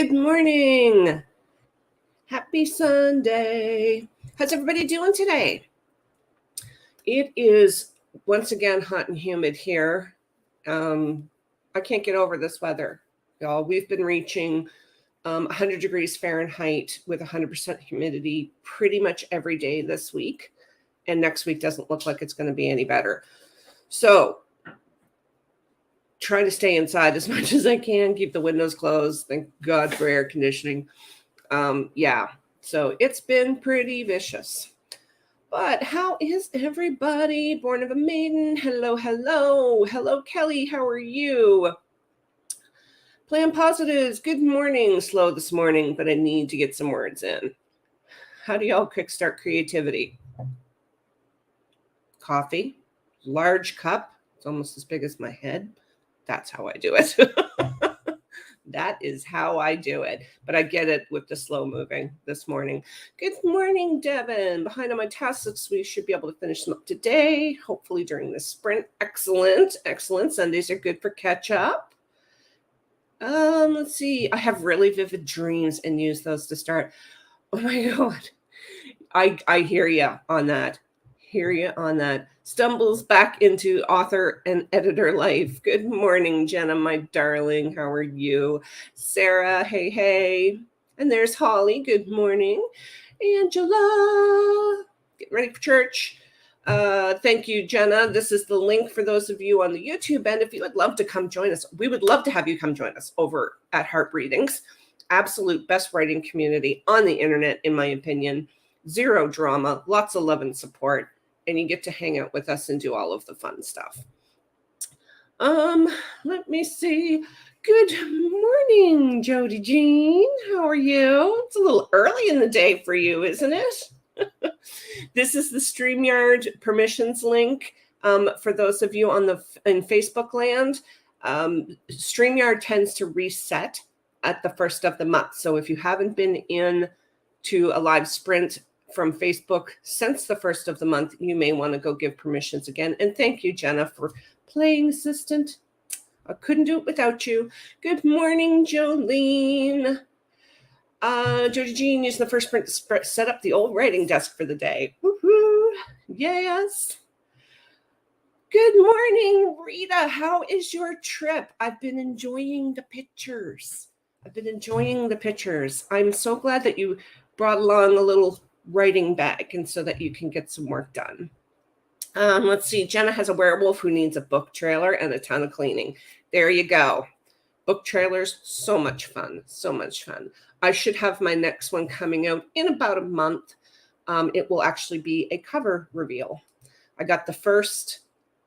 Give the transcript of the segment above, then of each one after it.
Good morning. Happy Sunday. How's everybody doing today? It is once again hot and humid here. I can't get over this weather, y'all. We've been reaching 100 degrees Fahrenheit with 100% humidity pretty much every day this week. And next week doesn't look like it's going to be any better. So trying to stay inside as much as I can, keep the windows closed. Thank God for air conditioning. So it's been pretty vicious. But how is everybody? Born of a maiden. Hello, hello. Hello, Kelly. How are you? Plan positives. Good morning. Slow this morning, but I need to get some words in. How do y'all kickstart creativity? Coffee, large cup. It's almost as big as my head. That's how I do it. That is how I do it. But I get it with the slow moving this morning. Good morning, Devin. Behind on my tasks, we should be able to finish them up today, hopefully during this sprint. Excellent. Excellent. Sundays are good for catch up. Let's see. I have really vivid dreams and use those to start. Oh my God. I hear you on that. Stumbles back into author and editor life. Good morning, Jenna, my darling. How are you? Sarah, hey. And there's Holly. Good morning. Angela, get ready for church. Thank you, Jenna. This is the link for those of you on the YouTube end. If you would love to come join us, we would love to have you come join us over at Heart Readings. Absolute best writing community on the internet, in my opinion. Zero drama, lots of love and support. And you get to hang out with us and do all of the fun stuff. Let me see. Good morning, Jody Jean. How are you? It's a little early in the day for you, isn't it? This is the StreamYard permissions link. For those of you in Facebook land, StreamYard tends to reset at the first of the month. So if you haven't been in to a live sprint from Facebook since the first of the month, you may want to go give permissions again. And thank you, Jenna, for playing assistant. I couldn't do it without you. Good morning, Jolene. Jody Jean used the first sprint to set up the old writing desk for the day. Woohoo! Yes. Good morning, Rita. How is your trip? I've been enjoying the pictures. I'm so glad that you brought along a little writing bag and so that you can get some work done. Let's see. Jenna has a werewolf who needs a book trailer and a ton of cleaning. There you go. Book trailers, so much fun. I should have my next one coming out in about a month. It will actually be a cover reveal. I got the first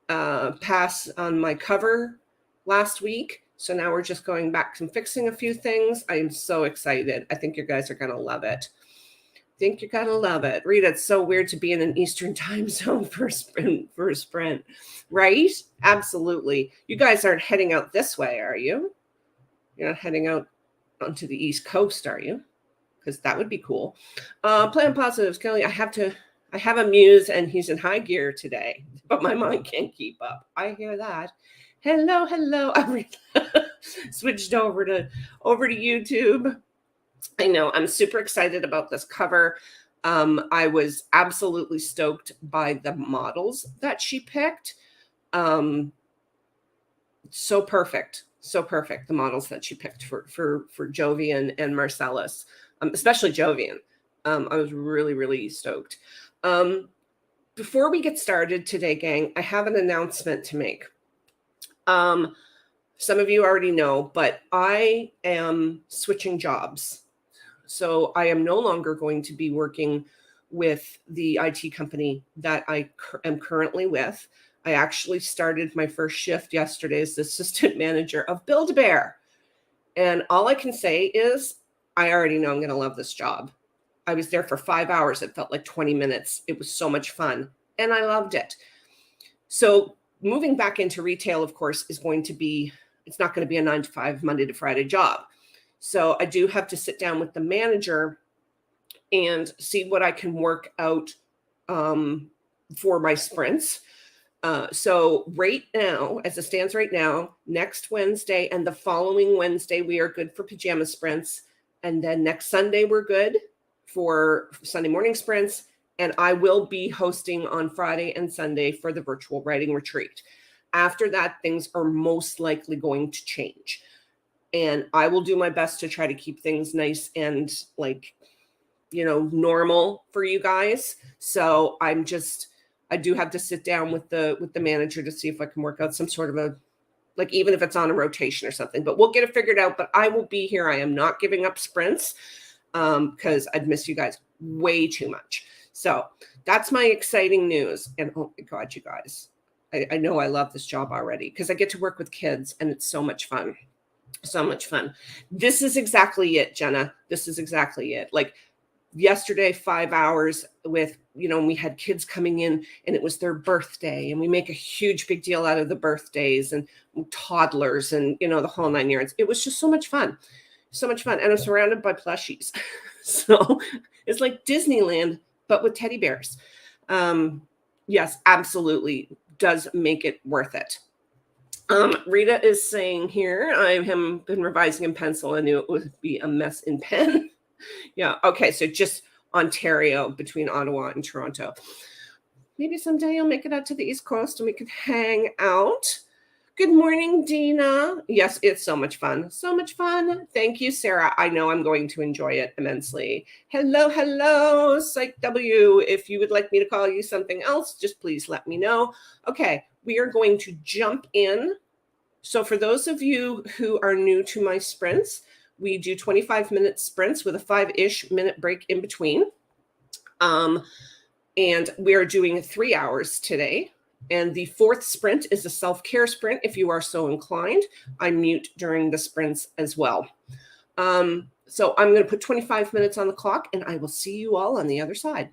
pass on my cover last week. So now we're just going back and fixing a few things. I am so excited. I think you guys are going to love it. Rita, it's so weird to be in an Eastern time zone for a sprint, right? Absolutely. You guys aren't heading out this way, are you? You're not heading out onto the East Coast, are you? Because that would be cool. Plan positives, Kelly. I have a muse and he's in high gear today, but my mind can't keep up. I hear that. Hello. I switched over to YouTube. I know I'm super excited about this cover. I was absolutely stoked by the models that she picked. So perfect. The models that she picked for Jovian and Marcellus, especially Jovian. I was really, really stoked. Before we get started today, gang, I have an announcement to make. Some of you already know, but I am switching jobs. So I am no longer going to be working with the IT company that I am currently with. I actually started my first shift yesterday as the assistant manager of Build-A-Bear. And all I can say is I already know I'm going to love this job. I was there for 5 hours. It felt like 20 minutes. It was so much fun. And I loved it. So moving back into retail, of course, it's not going to be a 9-to-5 Monday to Friday job. So I do have to sit down with the manager and see what I can work out for my sprints. So right now, as it stands right now, next Wednesday and the following Wednesday, we are good for pajama sprints. And then next Sunday, we're good for Sunday morning sprints. And I will be hosting on Friday and Sunday for the virtual writing retreat. After that, things are most likely going to change. And I will do my best to try to keep things nice and like, normal for you guys. So I do have to sit down with the manager to see if I can work out some sort of a, like, even if it's on a rotation or something, but we'll get it figured out. But I will be here. I am not giving up sprints because I'd miss you guys way too much. So that's my exciting news. And oh my God, you guys, I know I love this job already because I get to work with kids and it's so much fun. So much fun. This is exactly it, Jenna. This is exactly it. Like yesterday, 5 hours with, we had kids coming in and it was their birthday and we make a huge big deal out of the birthdays and toddlers and, the whole 9 yards. It was just so much fun. So much fun. And I'm surrounded by plushies. So it's like Disneyland, but with teddy bears. Yes, absolutely does make it worth it. Rita is saying here, I have been revising in pencil. I knew it would be a mess in pen. Yeah. Okay. So just Ontario between Ottawa and Toronto. Maybe someday you'll make it out to the East Coast and we could hang out. Good morning, Dina. Yes, it's so much fun. So much fun. Thank you, Sarah. I know I'm going to enjoy it immensely. Hello, Psych W. If you would like me to call you something else, just please let me know. Okay, we are going to jump in. So for those of you who are new to my sprints, we do 25-minute sprints with a 5-ish minute break in between. And we are doing 3 hours today. And the 4th sprint is a self-care sprint. If you are so inclined, I mute during the sprints as well. So I'm going to put 25 minutes on the clock and I will see you all on the other side.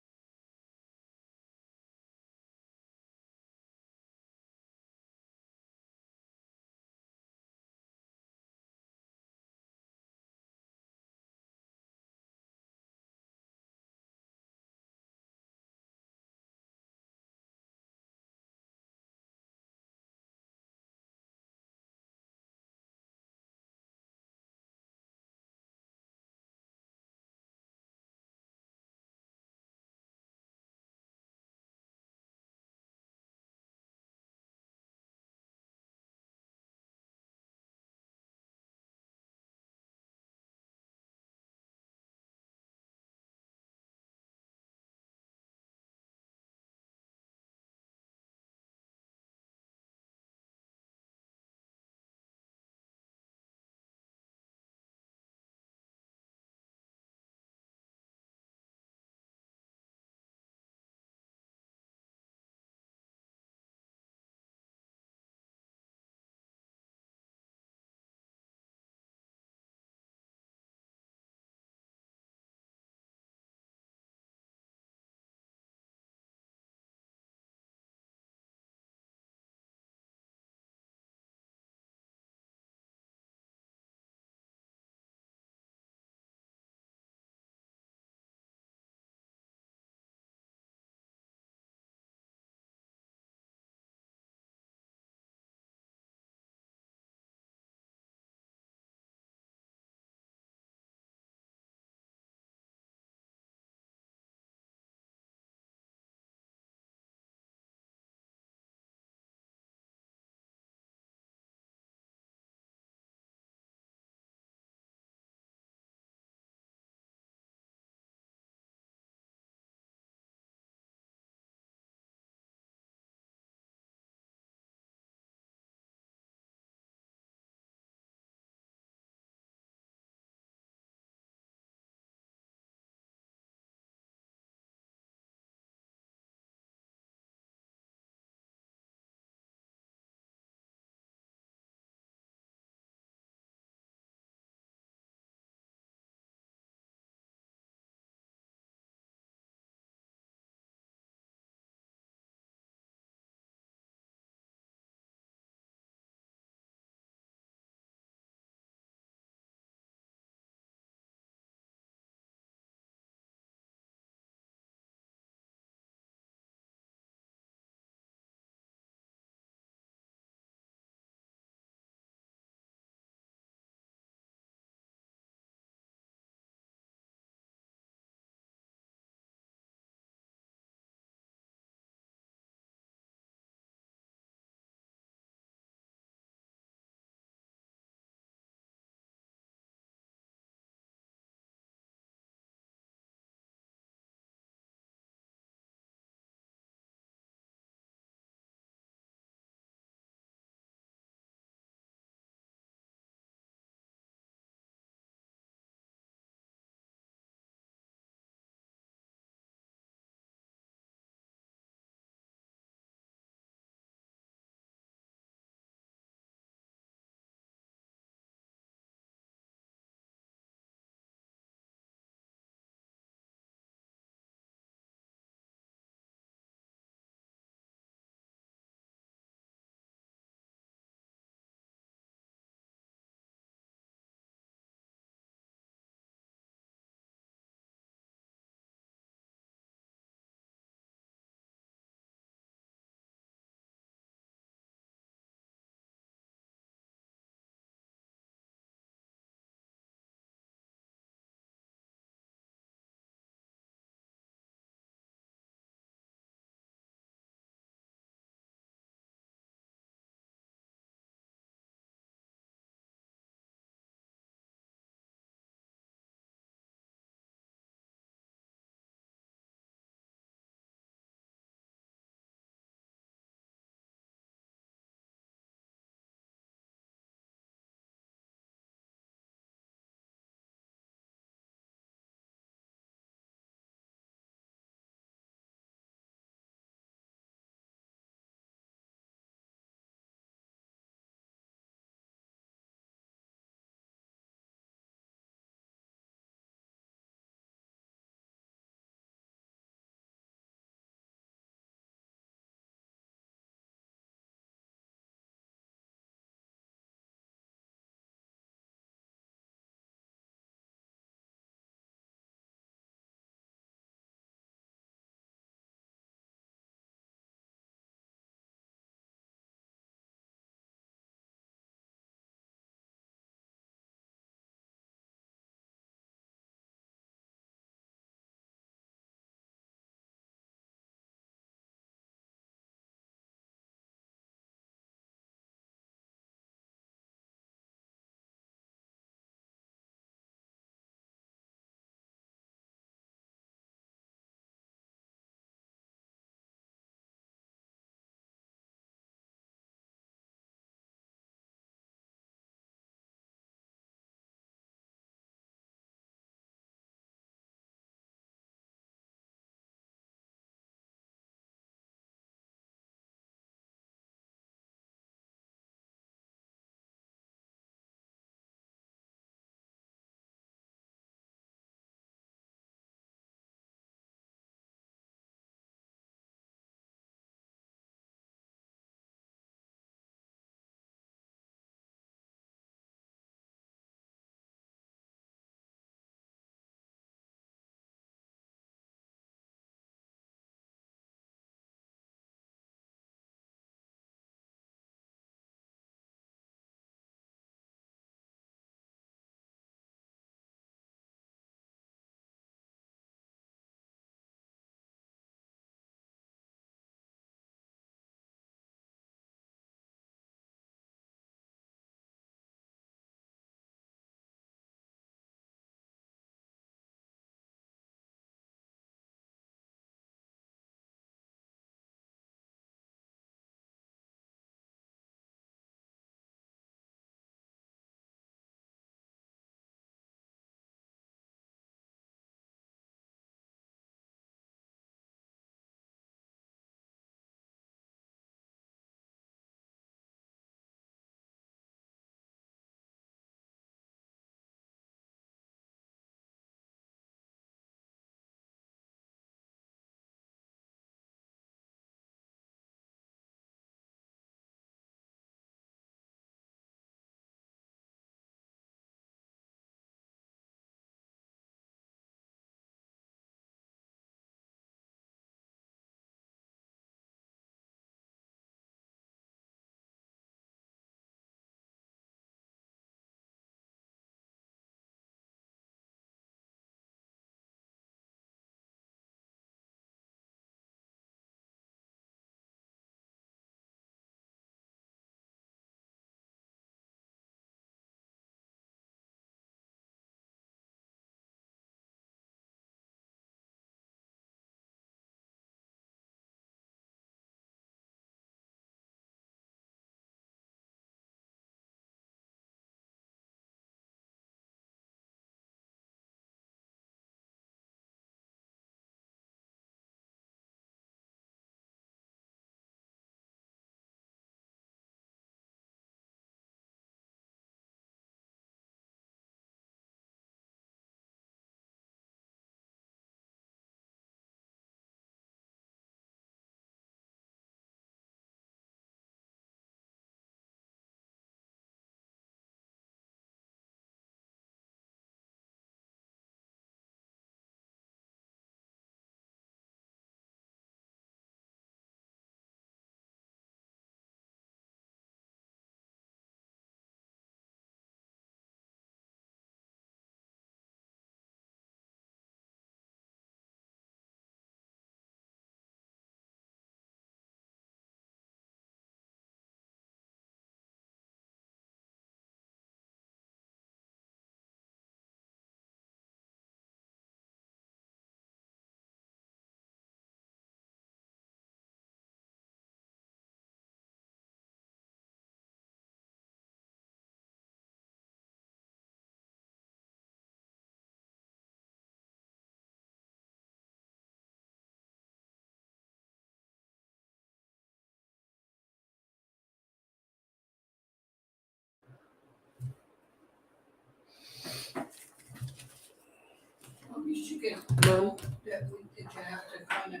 Mom? Did you have to kind of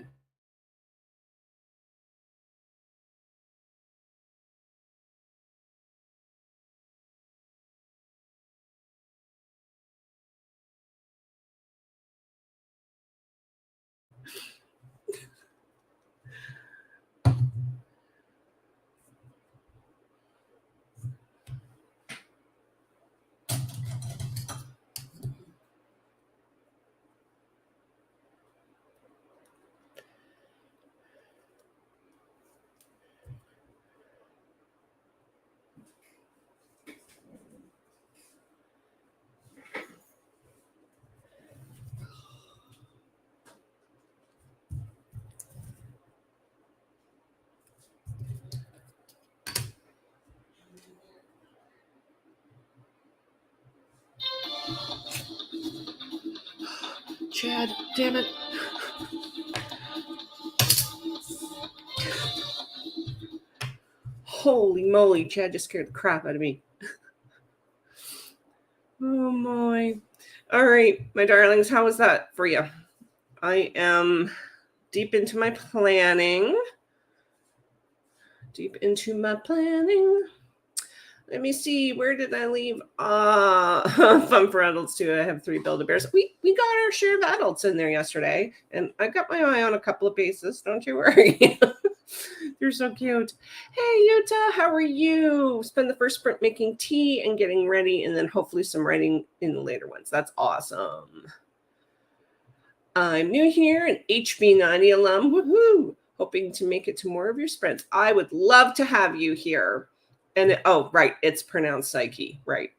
Chad, damn it. Holy moly, Chad just scared the crap out of me. Oh my. All right, my darlings, how was that for you? I am deep into my planning. Let me see. Where did I leave? Fun for adults too. I have 3 Build-A-Bears. We got our share of adults in there yesterday, and I got my eye on a couple of bases. Don't you worry. They're so cute. Hey, Yuta, how are you? Spend the first sprint making tea and getting ready, and then hopefully some writing in the later ones. That's awesome. I'm new here, an HB90 alum. Woohoo! Hoping to make it to more of your sprints. I would love to have you here. And right, it's pronounced Psyche, right?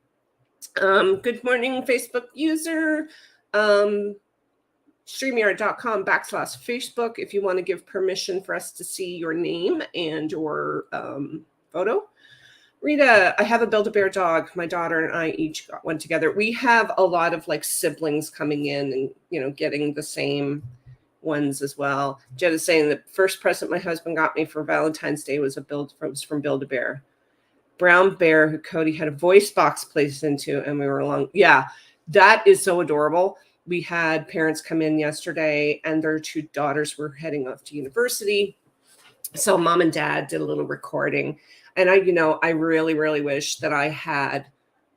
Good morning, Facebook user. StreamYard.com/Facebook if you want to give permission for us to see your name and your photo. Rita, I have a Build-A-Bear dog. My daughter and I each got one together. We have a lot of like siblings coming in and, getting the same ones as well. Jed is saying the first present my husband got me for Valentine's Day was from Build-A-Bear. Brown bear who Cody had a voice box placed into, and we were along. Yeah, that is so adorable. We had parents come in yesterday, and their 2 daughters were heading off to university. So mom and dad did a little recording. And I really, really wish that I had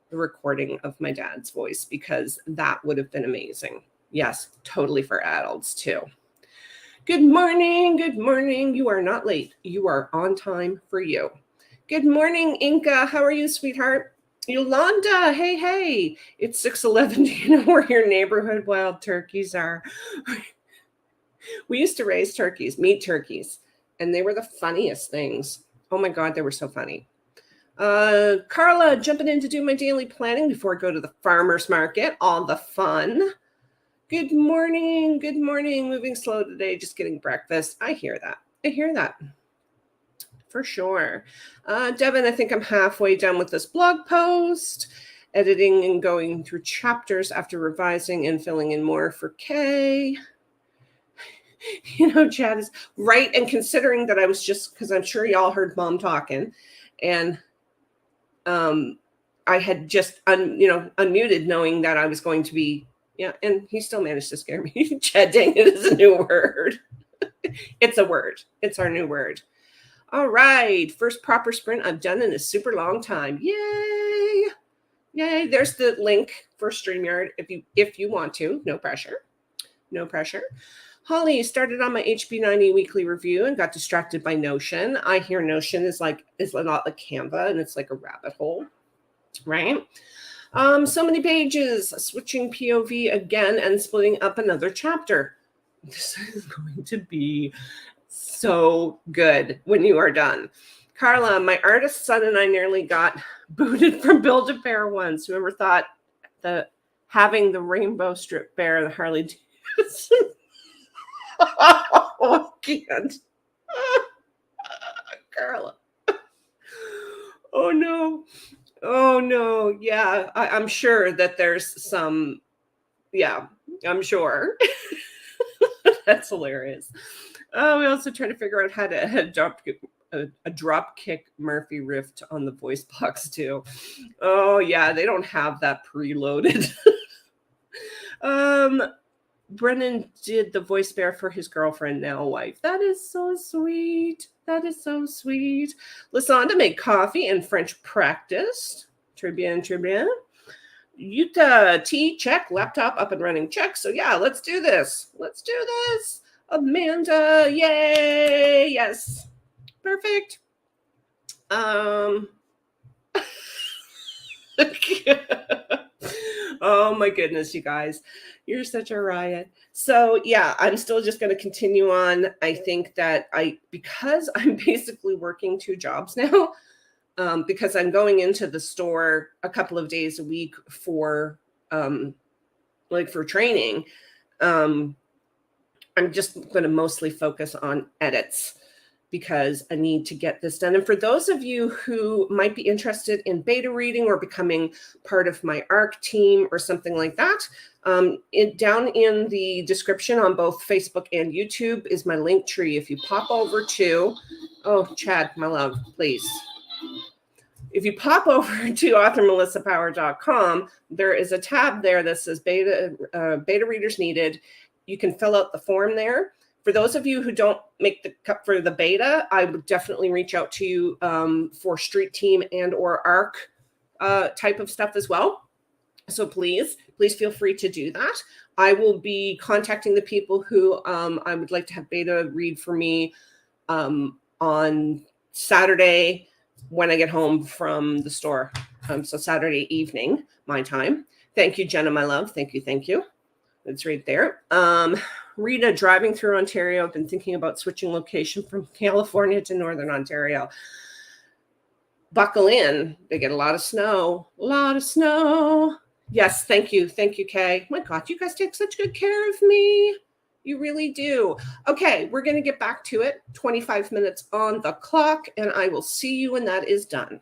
the recording of my dad's voice because that would have been amazing. Yes, totally for adults too. Good morning. Good morning. You are not late. You are on time for you. Good morning, Inca. How are you, sweetheart? Yolanda, hey. It's 6:11. Do you know where your neighborhood wild turkeys are? We used to raise turkeys, meat turkeys, and they were the funniest things. Oh my God, they were so funny. Carla, jumping in to do my daily planning before I go to the farmer's market. All the fun. Good morning. Moving slow today, just getting breakfast. I hear that. For sure. Devin, I think I'm halfway done with this blog post, editing and going through chapters after revising and filling in more for Kay. Chad is right. And considering that I was because I'm sure y'all heard mom talking, and I had just unmuted knowing that I was going to be, and he still managed to scare me. Chad, dang, it is a new word. It's a word. It's our new word. All right. First proper sprint I've done in a super long time. Yay. There's the link for StreamYard if you want to. No pressure. Holly started on my HB90 weekly review and got distracted by Notion. I hear Notion is not like Canva, and it's like a rabbit hole, right? So many pages, switching POV again and splitting up another chapter. This is going to be so good when you are done. Carla, my artist son and I nearly got booted from Build-A-Bear once. Whoever thought that having the rainbow strip bear, the Harley Davidson. I can't. Carla. Oh no. Yeah, I'm sure that there's some. Yeah, I'm sure. That's hilarious. We also try to figure out how to a drop kick Murphy riff on the voice box too. Oh yeah, they don't have that preloaded. Brennan did the voice bear for his girlfriend, now wife. That is so sweet. That is so sweet. Lasanda made coffee and French practiced. Très bien, très bien. Yuta, tea, check. Laptop up and running, check. So yeah, let's do this. Let's do this. Amanda, yay. Yes. Perfect. Oh my goodness, you guys. You're such a riot. So yeah, I'm still just going to continue on. I think that because I'm basically working two jobs now, because I'm going into the store a couple of days a week for for training. Um, I'm just going to mostly focus on edits because I need to get this done. And for those of you who might be interested in beta reading or becoming part of my ARC team or something like that, down in the description on both Facebook and YouTube is my link tree. If you pop over to, oh, Chad, my love, please. If you pop over to authormelissapower.com, there is a tab there that says beta readers needed. You can fill out the form there. For those of you who don't make the cut for the beta, I would definitely reach out to you for street team and or ARC type of stuff as well. So please feel free to do that. I will be contacting the people who I would like to have beta read for me on Saturday when I get home from the store. So Saturday evening, my time. Thank you, Jenna, my love. Thank you. Thank you. It's right there. Rita, driving through Ontario, I've been thinking about switching location from California to Northern Ontario. Buckle in. They get a lot of snow. A lot of snow. Yes, thank you. Thank you, Kay. My God, you guys take such good care of me. You really do. Okay, we're going to get back to it. 25 minutes on the clock, and I will see you when that is done.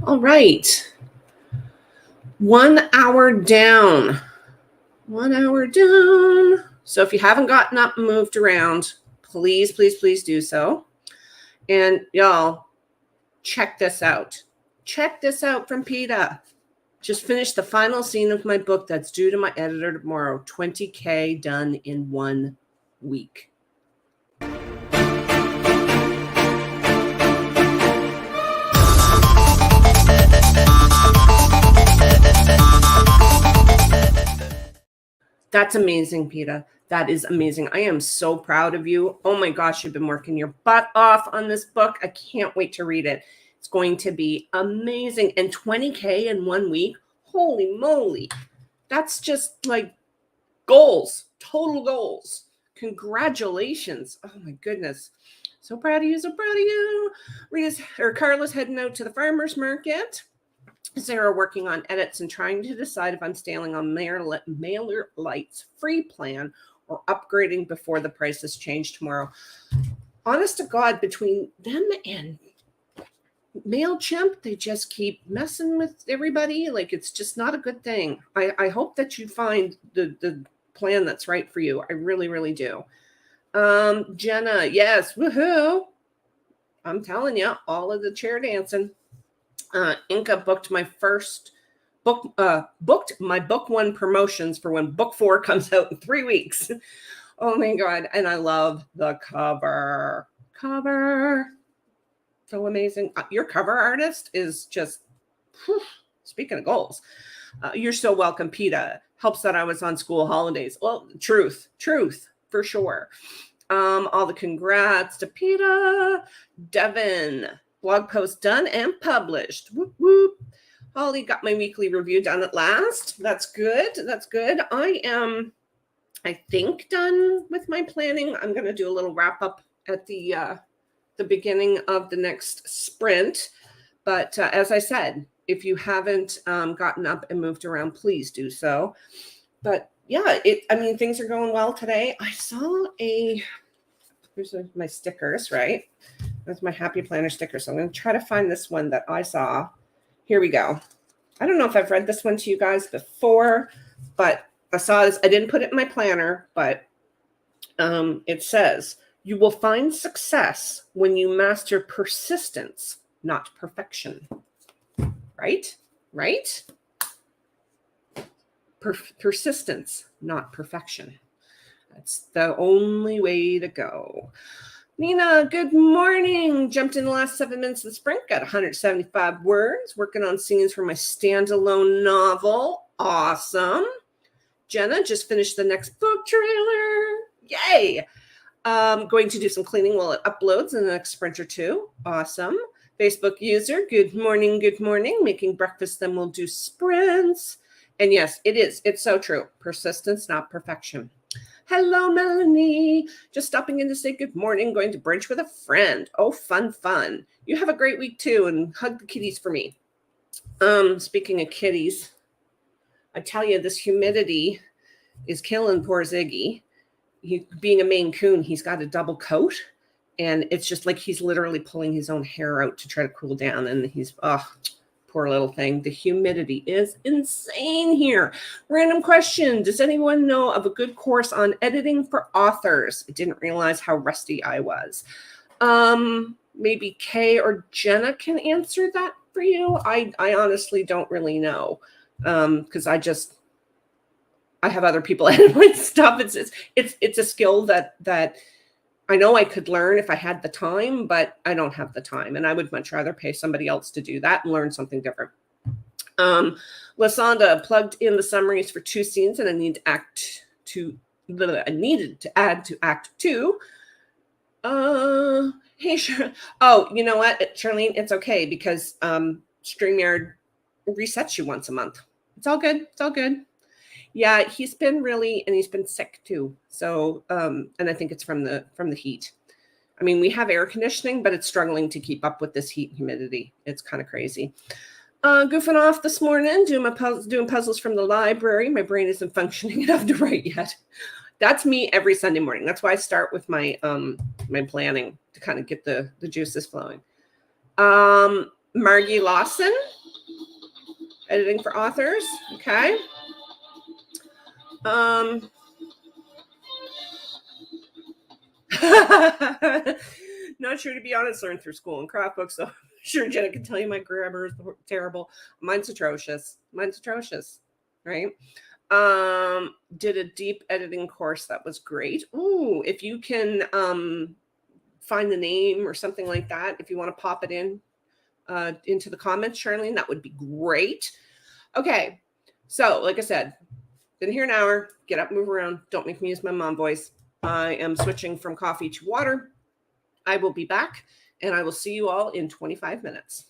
All right. 1 hour down. 1 hour down. So if you haven't gotten up and moved around, please, please, please do so. And y'all, check this out. Check this out from PETA. Just finished the final scene of my book that's due to my editor tomorrow. 20K done in 1 week. That's amazing, PETA. That is amazing. I am so proud of you. Oh my gosh, you've been working your butt off on this book. I can't wait to read it. It's going to be amazing. And 20K in 1 week. Holy moly. That's just like goals, total goals. Congratulations. Oh my goodness. So proud of you. So proud of you. Carla's heading out to the farmer's market. Sarah working on edits and trying to decide if I'm staying on Mailer Lite's free plan or upgrading before the prices change tomorrow. Honest to God, between them and MailChimp, they just keep messing with everybody. Like, it's just not a good thing. I hope that you find the plan that's right for you. I really, really do. Jenna, yes, woohoo. I'm telling you, all of the chair dancing. Inca booked my first book, booked my book 1 promotions for when book 4 comes out in 3 weeks. Oh my God. And I love the cover. So amazing. Your cover artist is just, whew, speaking of goals. You're so welcome, PETA. Helps that I was on school holidays. Well, truth, for sure. All the congrats to PETA. Devin, blog post done and published. Whoop, whoop. Holly got my weekly review done at last. That's good. I am, I think, done with my planning. I'm going to do a little wrap up at the beginning of the next sprint. But as I said, if you haven't gotten up and moved around, please do so. But yeah, things are going well today. I saw here's my stickers, right? That's my Happy Planner sticker. So I'm going to try to find this one that I saw. Here we go. I don't know if I've read this one to you guys before, but I saw this. I didn't put it in my planner, but it says, you will find success when you master persistence, not perfection. Right? Persistence, not perfection. That's the only way to go. Nina, good morning. Jumped in the last 7 minutes of the sprint. Got 175 words. Working on scenes for my standalone novel. Awesome. Jenna just finished the next book trailer. Yay. Going to do some cleaning while it uploads in the next sprint or two. Awesome. Facebook user, good morning. Making breakfast, then we'll do sprints. And yes, it is. It's so true. Persistence, not perfection. Hello, Melanie. Just stopping in to say good morning. Going to brunch with a friend. Oh, fun. You have a great week too, and hug the kitties for me. Speaking of kitties, I tell you, this humidity is killing poor Ziggy. He, being a Maine Coon, he's got a double coat, and it's just like he's literally pulling his own hair out to try to cool down. And he's, poor little thing. The humidity is insane here. Random question. Does anyone know of a good course on editing for authors? I didn't realize how rusty I was. Maybe Kay or Jenna can answer that for you. I honestly don't really know. because I have other people edit my stuff. It's a skill that I know I could learn if I had the time, but I don't have the time, and I would much rather pay somebody else to do that and learn something different. Lasanda plugged in the summaries for 2 scenes, and I needed to add to Act 2. Hey, sure. Oh, you know what, Charlene? It's okay because StreamYard resets you once a month. It's all good. It's all good. Yeah, he's been sick too. So, and I think it's from the heat. I mean, we have air conditioning, but it's struggling to keep up with this heat and humidity. It's kind of crazy. Goofing off this morning, doing puzzles from the library. My brain isn't functioning enough to write yet. That's me every Sunday morning. That's why I start with my my planning to kind of get the juices flowing. Margie Lawson, editing for authors. Okay. Not sure, to be honest. Learned through school and craft books, so I'm sure Jenna can tell you my grammar is terrible. Mine's atrocious, right? Did a deep editing course that was great. Ooh, if you can find the name or something like that, if you want to pop it in into the comments, Charlene, that would be great. Okay, so like I said, been here an hour. Get up, move around. Don't make me use my mom voice. I am switching from coffee to water. I will be back, and I will see you all in 25 minutes.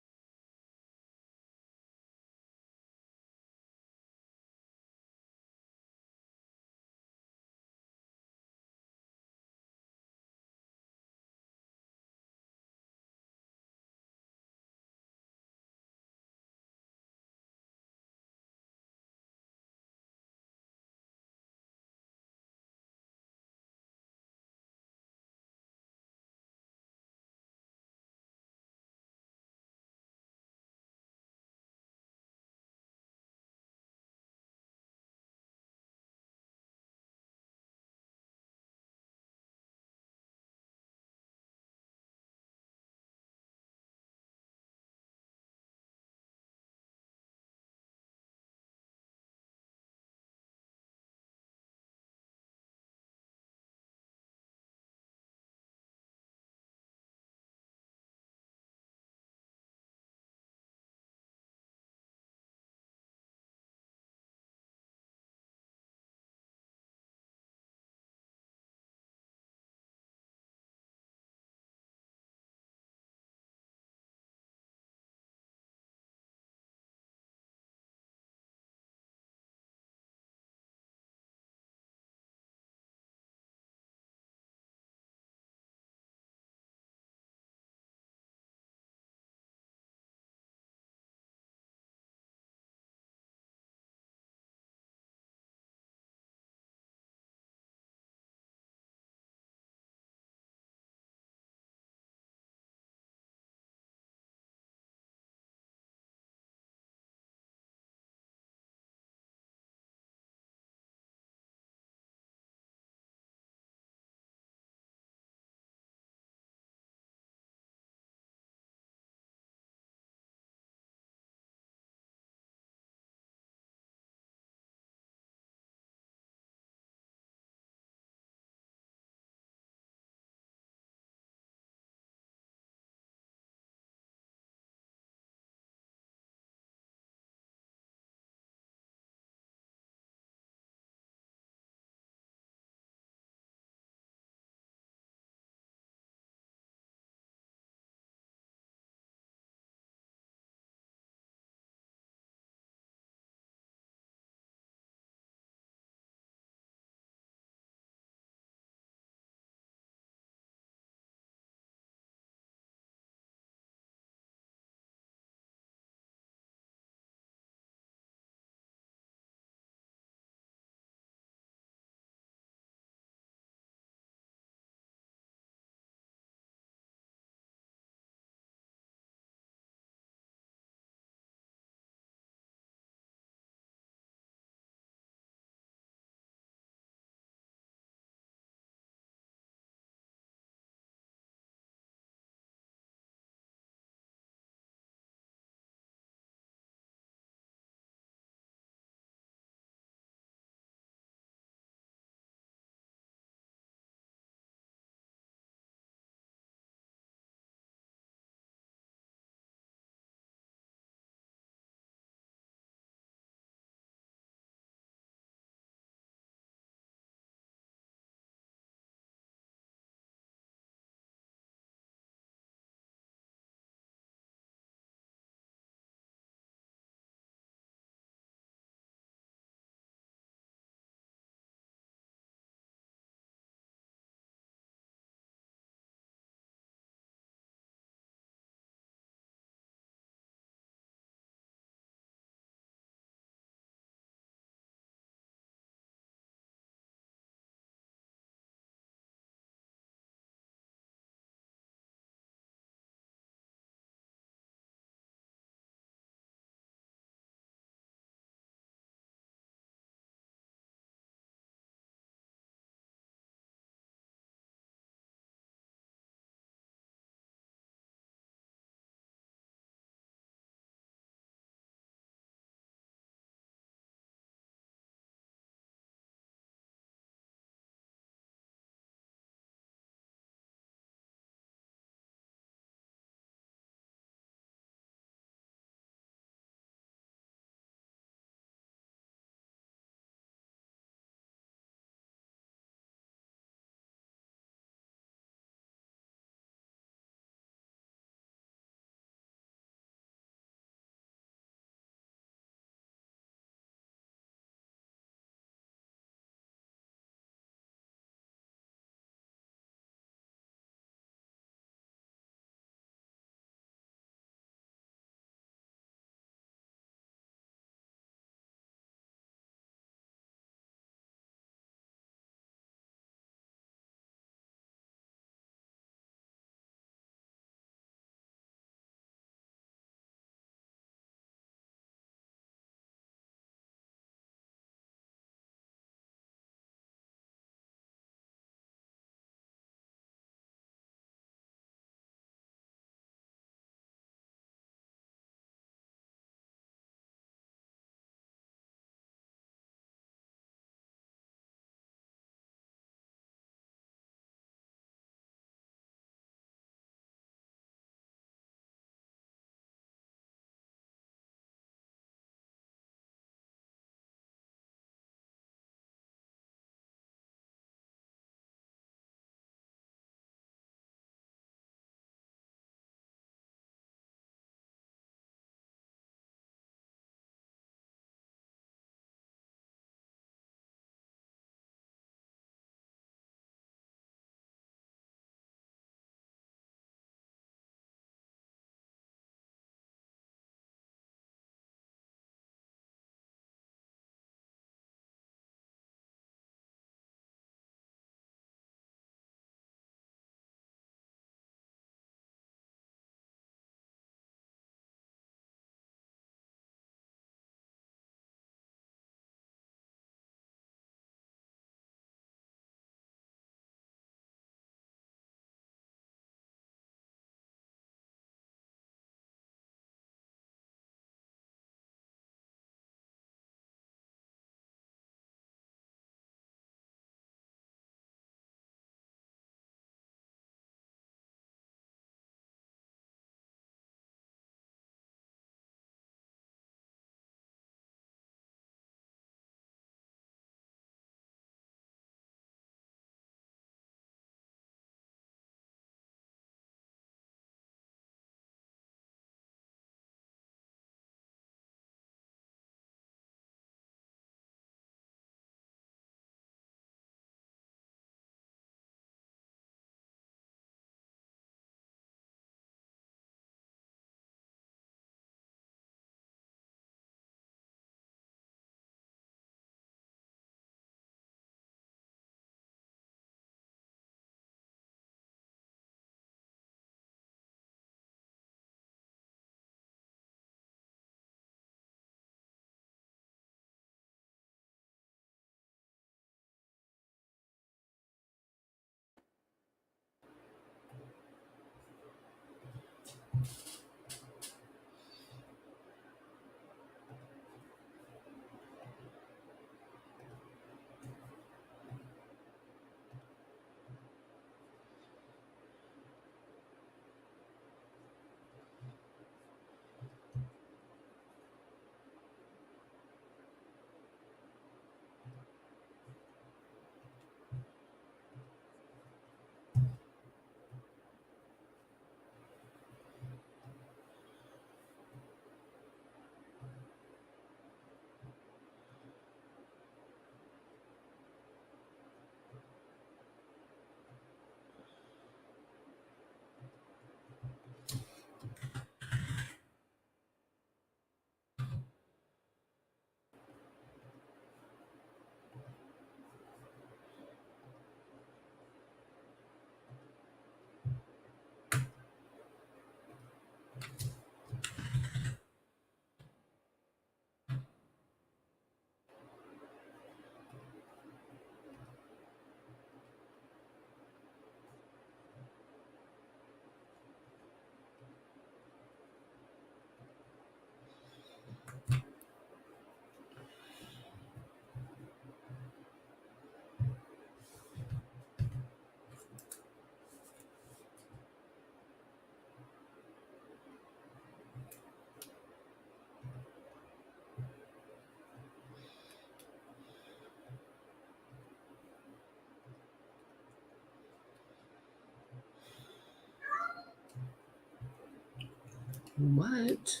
What?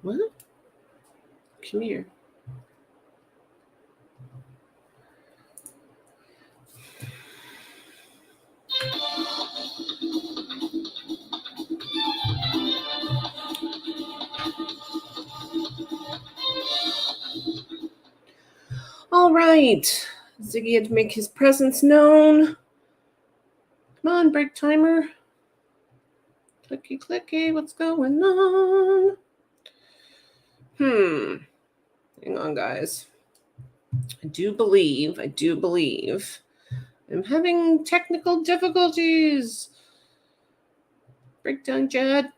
What? Come here. All right. Ziggy had to make his presence known. Come on, break timer. Clicky, clicky, what's going on? Hang on, guys. I do believe I'm having technical difficulties. Breakdown, Jed.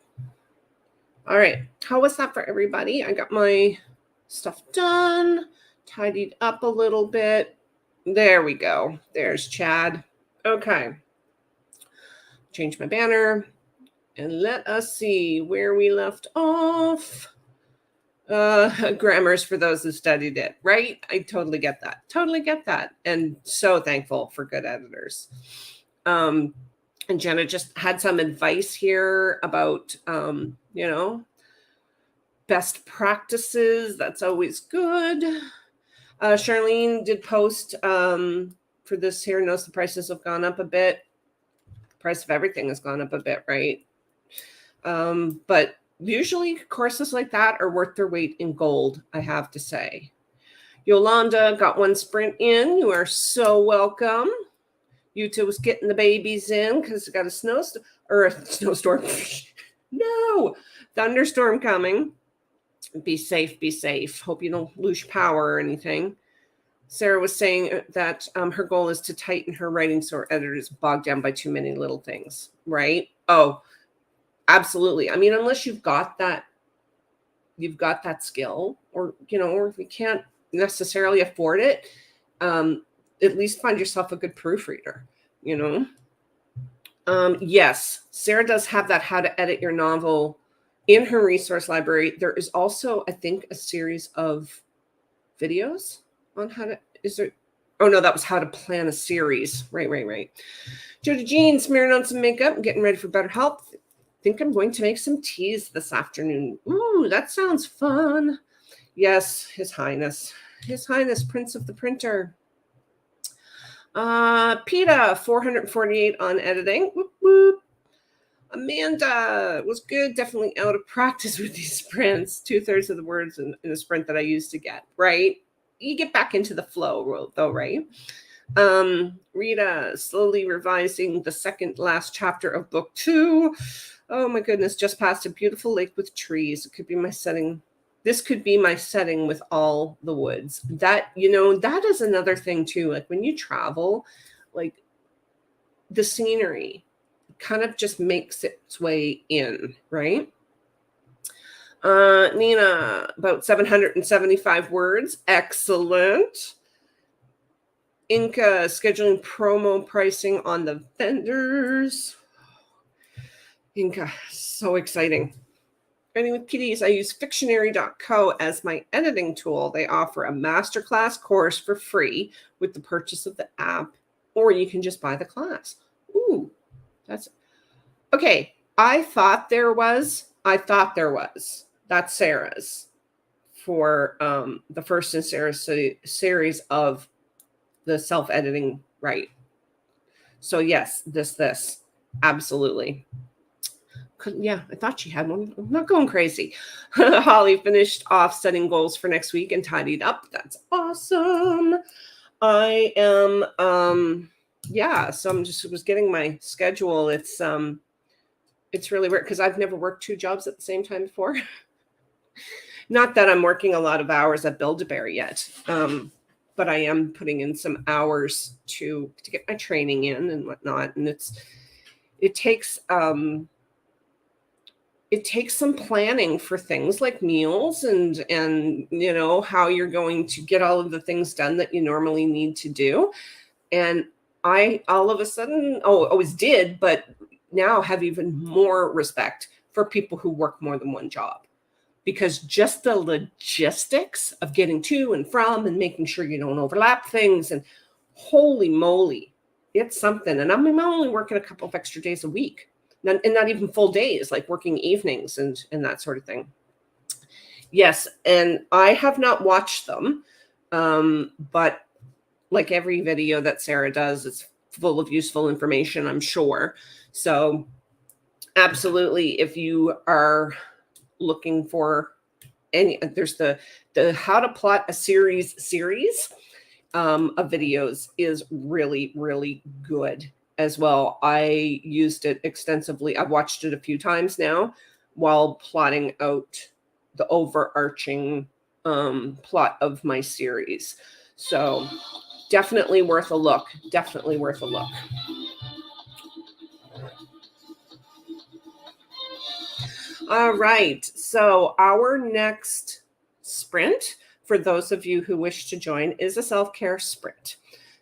All right. How was that for everybody? I got my stuff done, tidied up a little bit. There we go. There's Chad. Okay. Change my banner. And let us see where we left off. Grammar's for those who studied it, right? I totally get that. And so thankful for good editors. And Jenna just had some advice here about, best practices. That's always good. Charlene did post for this here. Notice the prices have gone up a bit. The price of everything has gone up a bit, right? But usually courses like that are worth their weight in gold, I have to say. Yolanda got one sprint in. You are so welcome. Yuta was getting the babies in because it got a snowstorm. No, thunderstorm coming. Be safe. Hope you don't lose power or anything. Sarah was saying that her goal is to tighten her writing so her editor is bogged down by too many little things, right? Oh, absolutely. I mean, unless you've got that skill, or if you can't necessarily afford it, at least find yourself a good proofreader, Yes, Sarah does have that how to edit your novel in her resource library. There is also, I think, a series of videos on how to, oh no, that was how to plan a series. Right. Jody Jean, smearing on some makeup, getting ready for better health. Think I'm going to make some teas this afternoon. Ooh, that sounds fun. Yes, His Highness, Prince of the Printer. PETA, 448 on editing. Whoop, whoop. Amanda was good. Definitely out of practice with these sprints. 2/3 of the words in a sprint that I used to get, right? You get back into the flow, though, right? Rita, slowly revising the second last chapter of book 2. Oh my goodness, just past a beautiful lake with trees. It could be my setting. This could be my setting with all the woods. That is another thing too. Like when you travel, like the scenery kind of just makes its way in, right? Nina, about 775 words. Excellent. Inca, scheduling promo pricing on the vendors. Inca, so exciting. Writing with Kitties, I use Fictionary.co as my editing tool. They offer a masterclass course for free with the purchase of the app, or you can just buy the class. Ooh, that's okay. I thought there was. That's Sarah's for the first in Sarah's series of the self-editing, right? So yes, this absolutely. Yeah, I thought she had one. I'm not going crazy. Holly finished off setting goals for next week and tidied up. That's awesome. I am so I'm just was getting my schedule. It's really weird because I've never worked 2 jobs at the same time before. Not that I'm working a lot of hours at Build-A-Bear yet. But I am putting in some hours to get my training in and whatnot. And it takes some planning for things like meals and how you're going to get all of the things done that you normally need to do. And I all of a sudden, always did, but now have even more respect for people who work more than one job, because just the logistics of getting to and from and making sure you don't overlap things, and holy moly, it's something. And I'm only working a couple of extra days a week. and not even full days, like working evenings and that sort of thing. Yes, and I have not watched them, but like every video that Sarah does, it's full of useful information, I'm sure. So absolutely, if you are looking for there's the how to plot a series of videos is really, really good as well. I used it extensively. I've watched it a few times now while plotting out the overarching plot of my series. So definitely worth a look. Definitely worth a look. All right. So our next sprint, for those of you who wish to join, is a self-care sprint.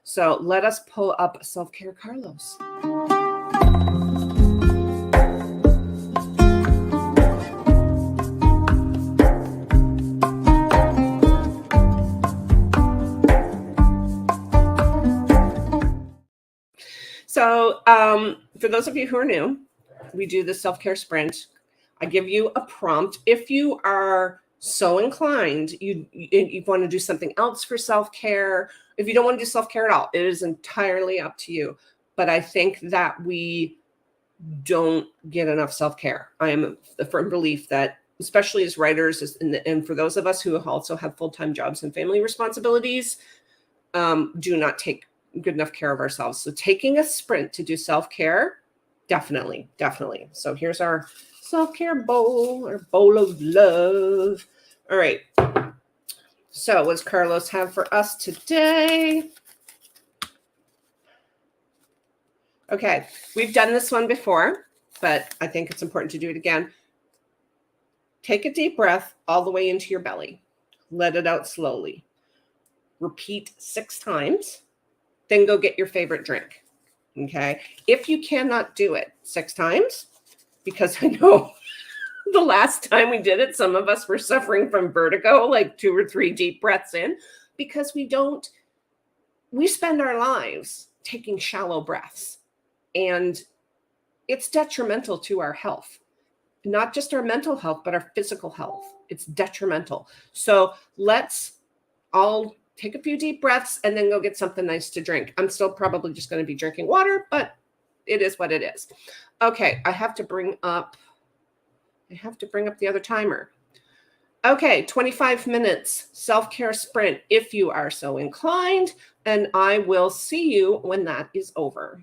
So let us pull up Self-Care Carlos. So for those of you who are new, we do the self-care sprint. I give you a prompt. If you are so inclined, you want to do something else for self-care. If you don't want to do self-care at all, it is entirely up to you. But I think that we don't get enough self-care. I am the firm belief that, especially as writers, and for those of us who also have full-time jobs and family responsibilities, do not take good enough care of ourselves. So taking a sprint to do self-care, definitely. So here's our self-care bowl, or bowl of love. All right. So what does Carlos have for us today? Okay, we've done this one before, but I think it's important to do it again. Take a deep breath all the way into your belly. Let it out slowly. Repeat 6 times. Then go get your favorite drink. Okay. If you cannot do it 6 times, because I know the last time we did it, some of us were suffering from vertigo, like 2 or 3 deep breaths in, because we spend our lives taking shallow breaths, and it's detrimental to our health, not just our mental health, but our physical health. It's detrimental. So let's all take a few deep breaths and then go get something nice to drink. I'm still probably just going to be drinking water, but it is what it is. Okay, I have to bring up the other timer. Okay, 25 minutes self-care sprint if you are so inclined, and I will see you when that is over.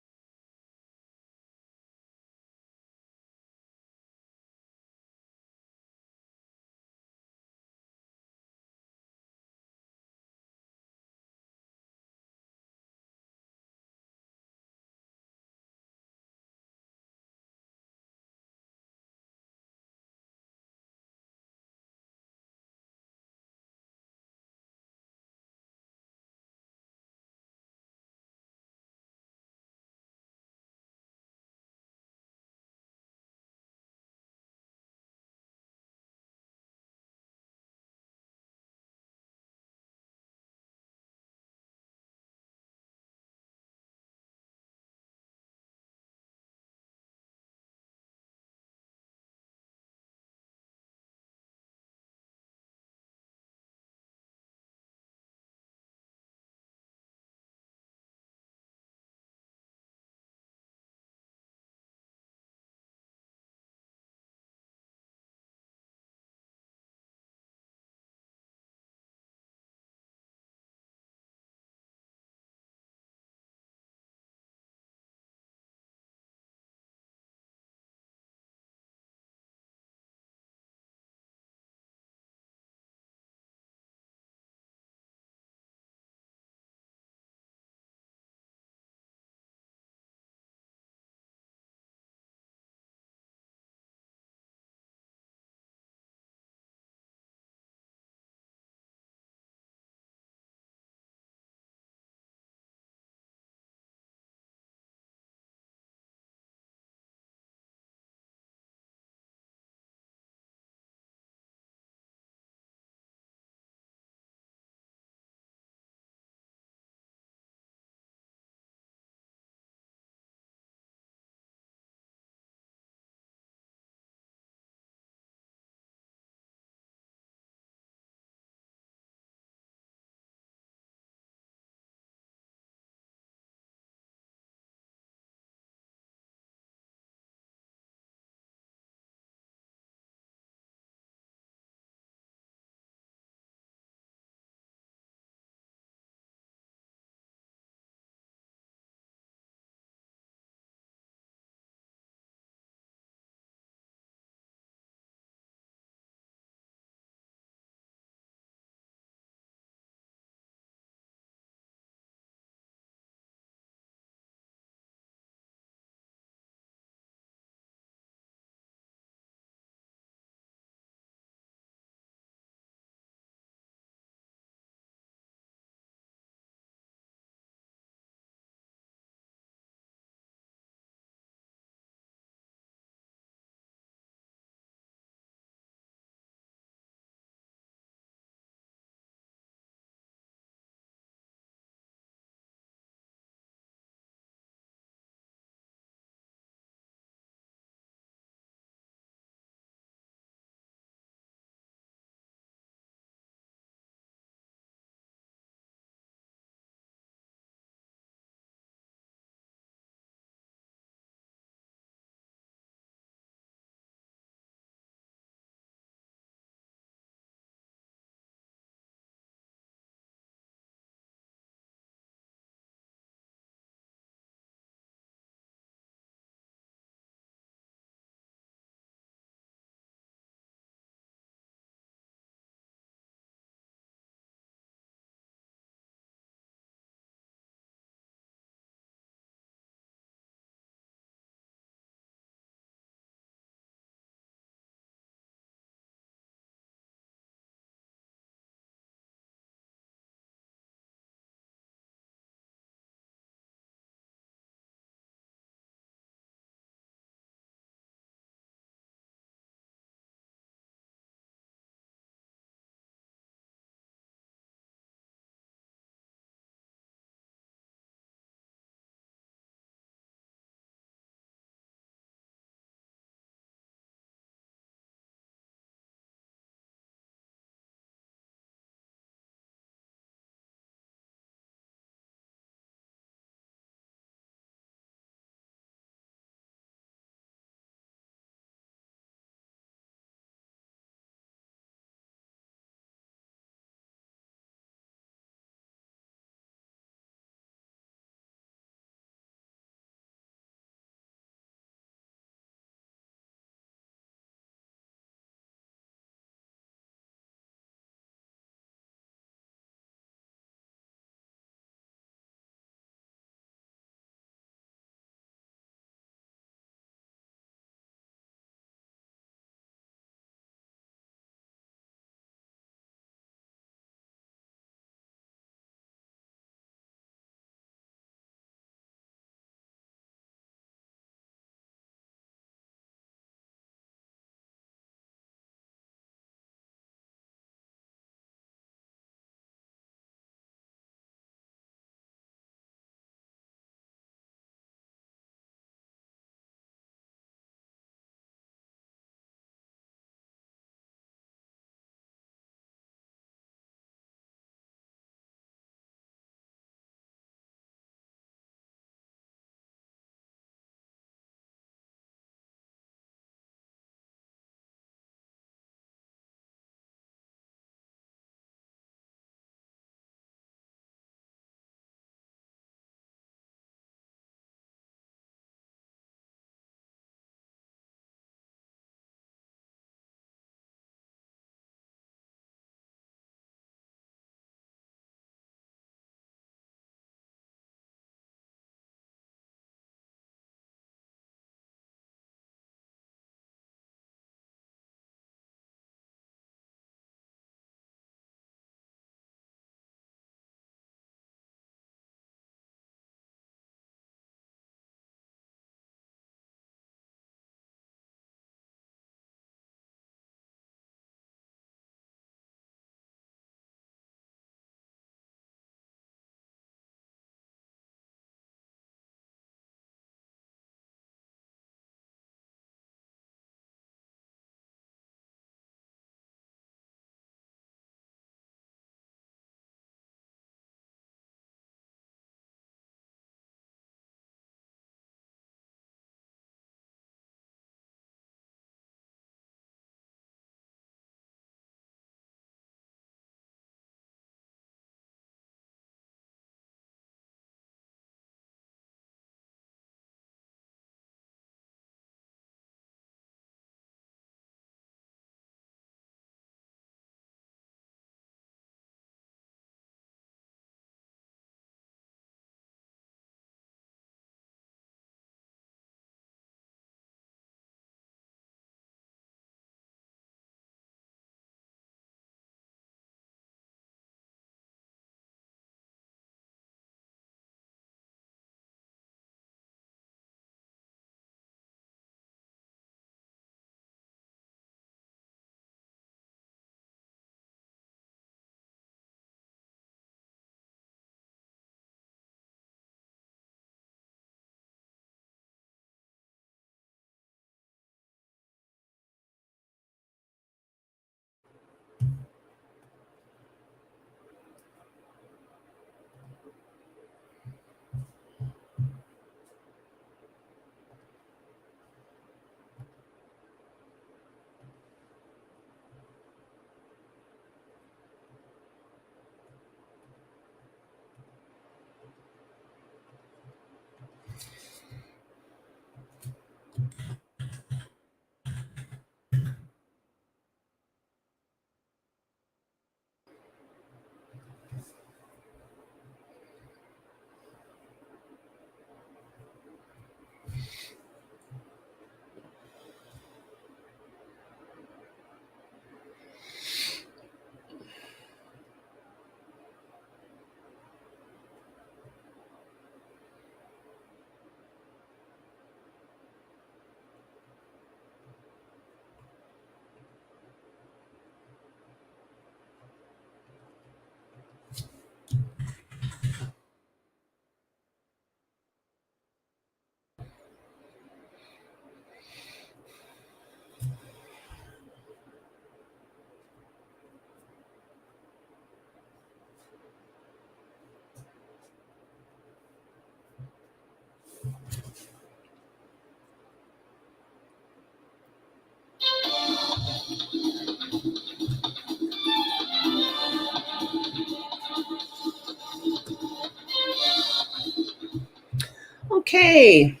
Okay.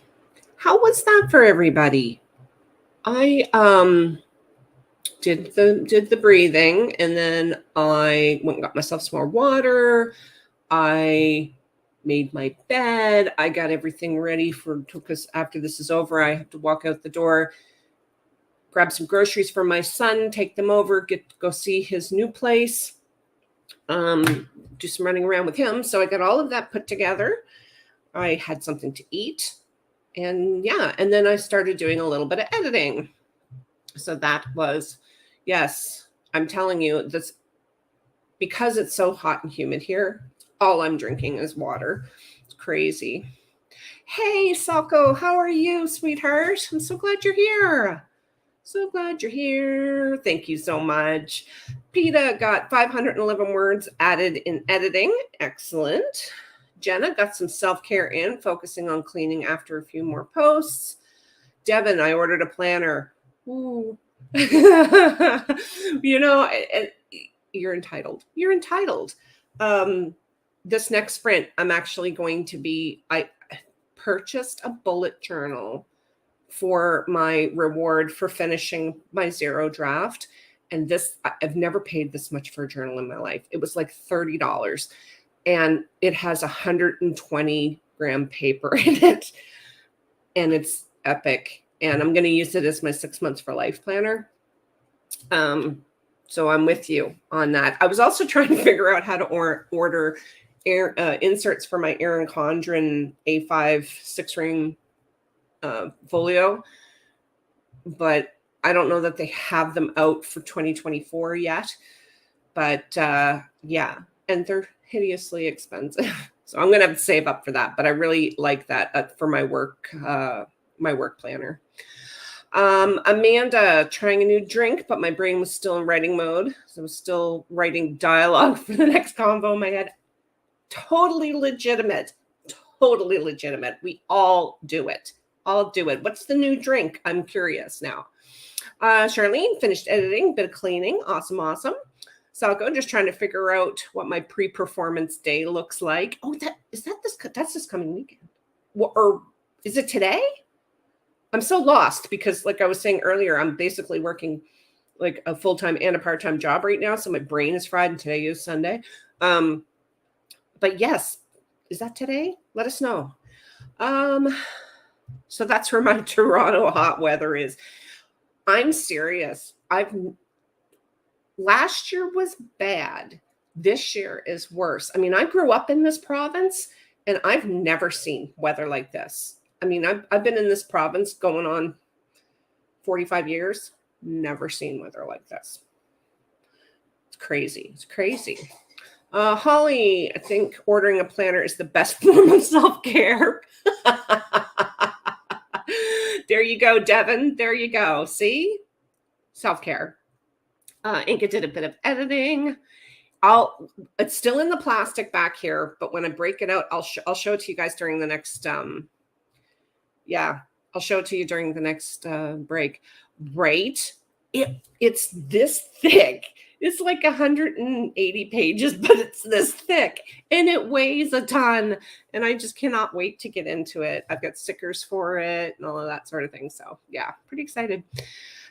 How was that for everybody? I did the breathing, and then I went and got myself some more water. I made my bed. I got everything ready because after this is over, I have to walk out the door, grab some groceries for my son, take them over, go see his new place, do some running around with him. So I got all of that put together. I had something to eat, and then I started doing a little bit of editing. So that was, yes, I'm telling you, this, because it's so hot and humid here, all I'm drinking is water. It's crazy. Hey, Salko, how are you, sweetheart? I'm so glad you're here. So glad you're here. Thank you so much. PETA got 511 words added in editing. Excellent. Jenna got some self-care in, focusing on cleaning after a few more posts. Devin, I ordered a planner. Ooh. You know, you're entitled. You're entitled. This next sprint, I'm actually going to be, I purchased a bullet journal for my reward for finishing my zero draft. And this, I've never paid this much for a journal in my life. It was like $30. And it has 120 gram paper in it. And it's epic. And I'm going to use it as my 6 months for life planner. So I'm with you on that. I was also trying to figure out how to order inserts for my Erin Condren A5 6-ring folio, but I don't know that they have them out for 2024 yet. But yeah, and they're hideously expensive. So I'm going to have to save up for that. But I really like that for my work planner. Amanda, trying a new drink, but my brain was still in writing mode. So I was still writing dialogue for the next convo in my head. Totally legitimate. Totally legitimate. We all do it. All do it. What's the new drink? I'm curious now. Charlene finished editing, bit of cleaning. Awesome, awesome. Salko, just trying to figure out what my pre-performance day looks like. Oh, that's this coming weekend. Or is it today? I'm so lost because, like I was saying earlier, I'm basically working like a full-time and a part-time job right now. So my brain is fried, and today is Sunday. But yes, is that today? Let us know. So that's where my Toronto hot weather is. I'm serious. Last year was bad. This year is worse. I mean, I grew up in this province and I've never seen weather like this. I mean, I've been in this province going on 45 years, never seen weather like this. It's crazy. It's crazy. Holly, I think ordering a planner is the best form of self-care. There you go, Devin. There you go. See? Self-care. Inca did a bit of editing. It's still in the plastic back here, but when I break it out, I'll show it to you guys during the next I'll show it to you during the next break. Right? It's this thick. It's like 180 pages, but it's this thick and it weighs a ton. And I just cannot wait to get into it. I've got stickers for it and all of that sort of thing. So yeah, pretty excited.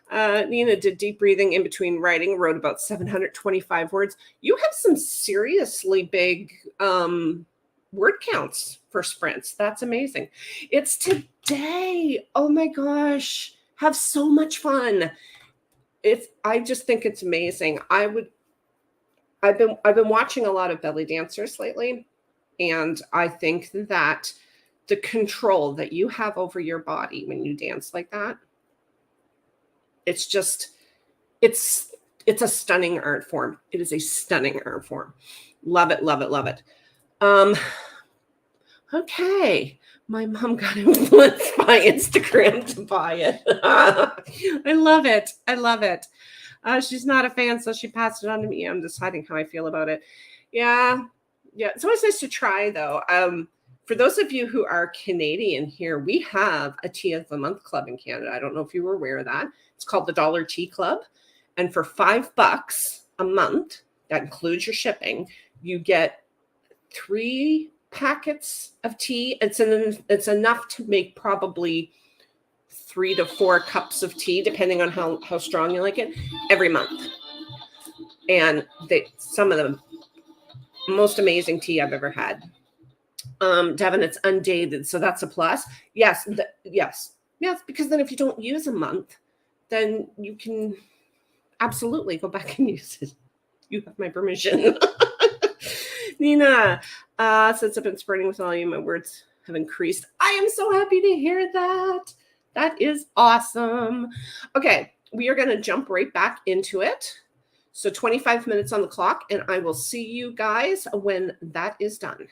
Nina did deep breathing in between writing, wrote about 725 words. You have some seriously big word counts for sprints. That's amazing. It's today. Oh my gosh. Have so much fun. I just think it's amazing. I've been watching a lot of belly dancers lately, and I think that the control that you have over your body when you dance like that, it's a stunning art form. It is a stunning art form. Love it, love it, love it. Okay. My mom got influenced by Instagram to buy it. I love it. I love it. She's not a fan, so she passed it on to me. I'm deciding how I feel about it. Yeah. It's always nice to try, though. For those of you who are Canadian here, we have a Tea of the Month club in Canada. I don't know if you were aware of that. It's called the Dollar Tea Club. And for $5 a month, that includes your shipping, you get 3 packets of tea. It's enough to make probably 3 to 4 cups of tea, depending on how strong you like it, every month. And some of the most amazing tea I've ever had. Devin, it's undated, so that's a plus. Yes, yes, because then if you don't use a month, then you can absolutely go back and use it. You have my permission. Nina says, I've been spreading with all you. My words have increased. I am so happy to hear that. That is awesome. Okay, we are going to jump right back into it. So 25 minutes on the clock, and I will see you guys when that is done.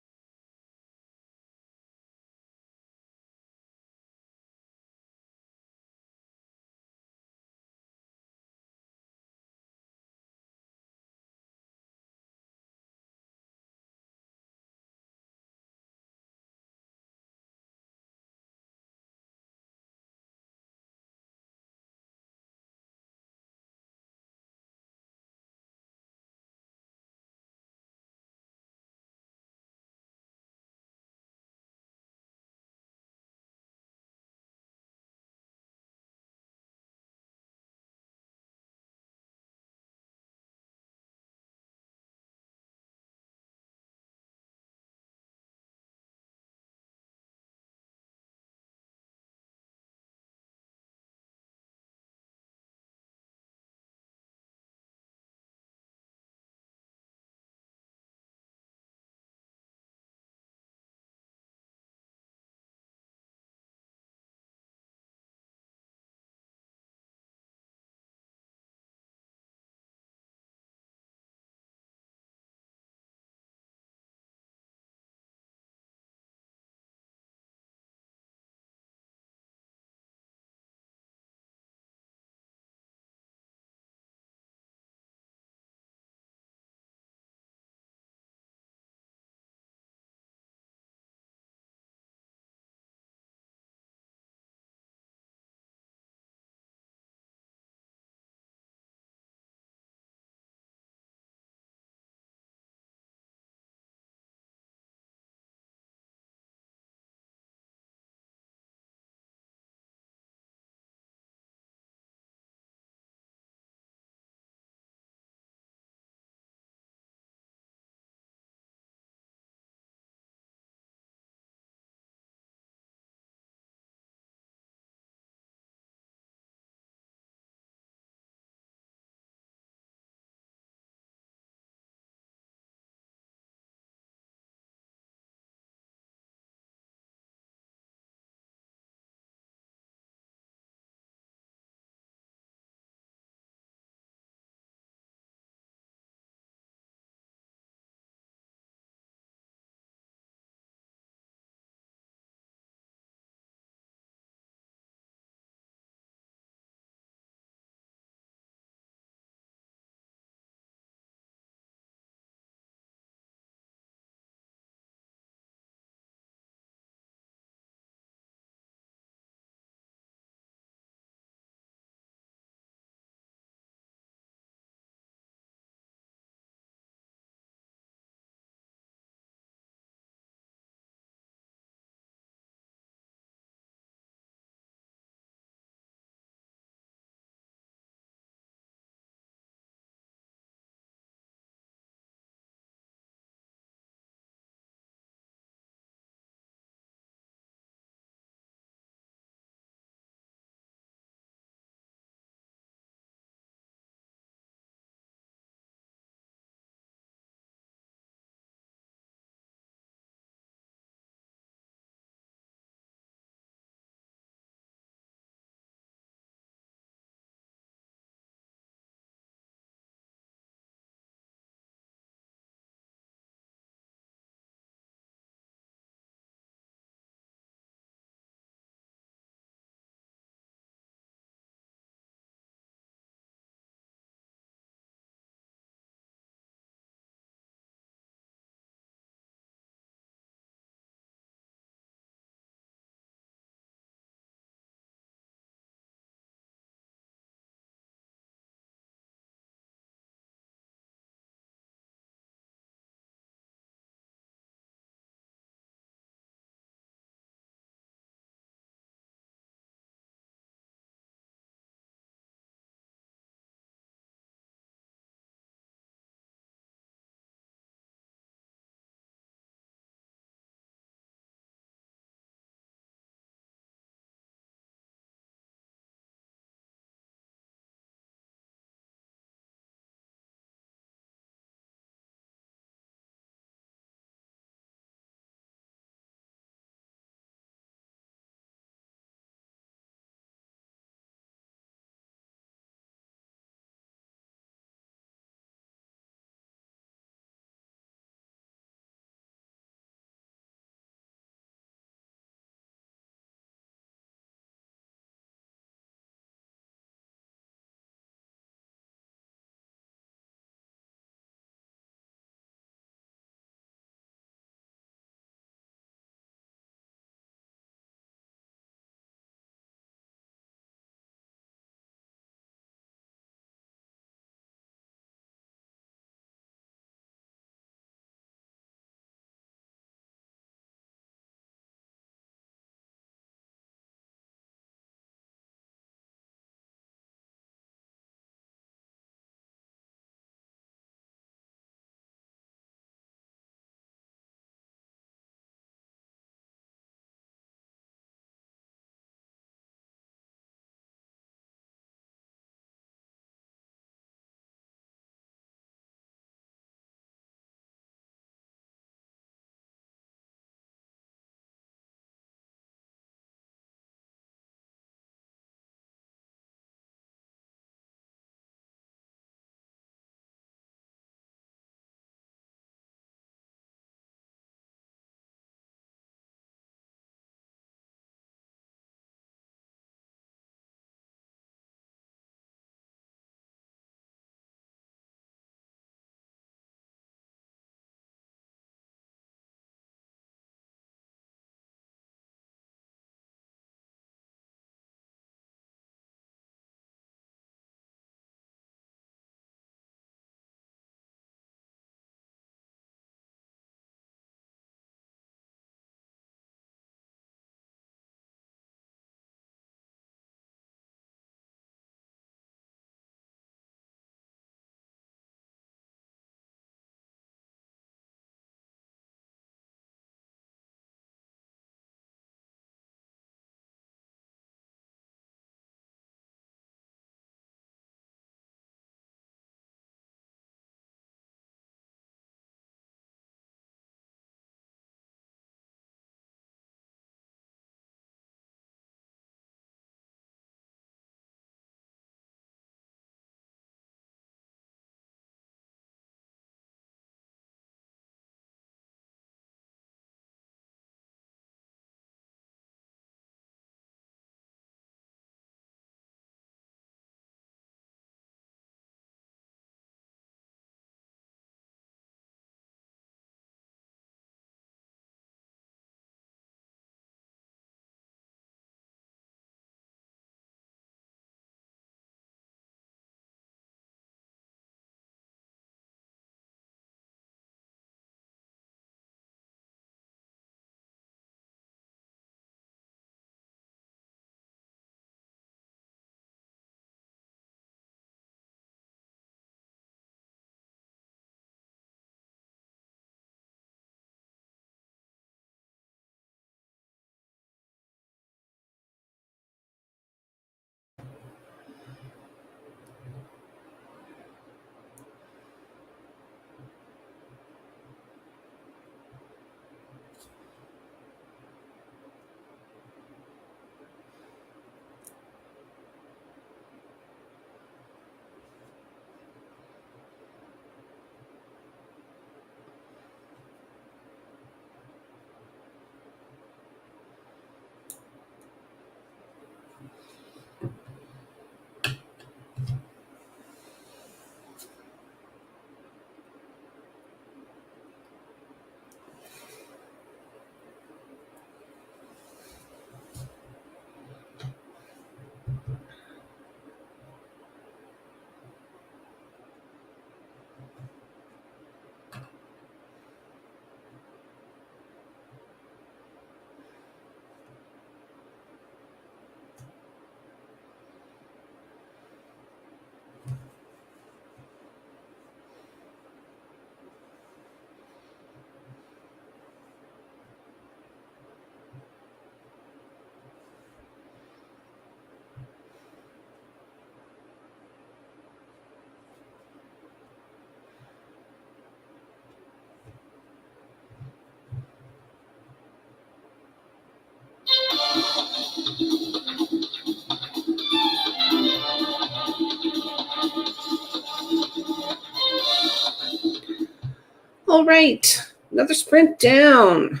All right, another sprint down.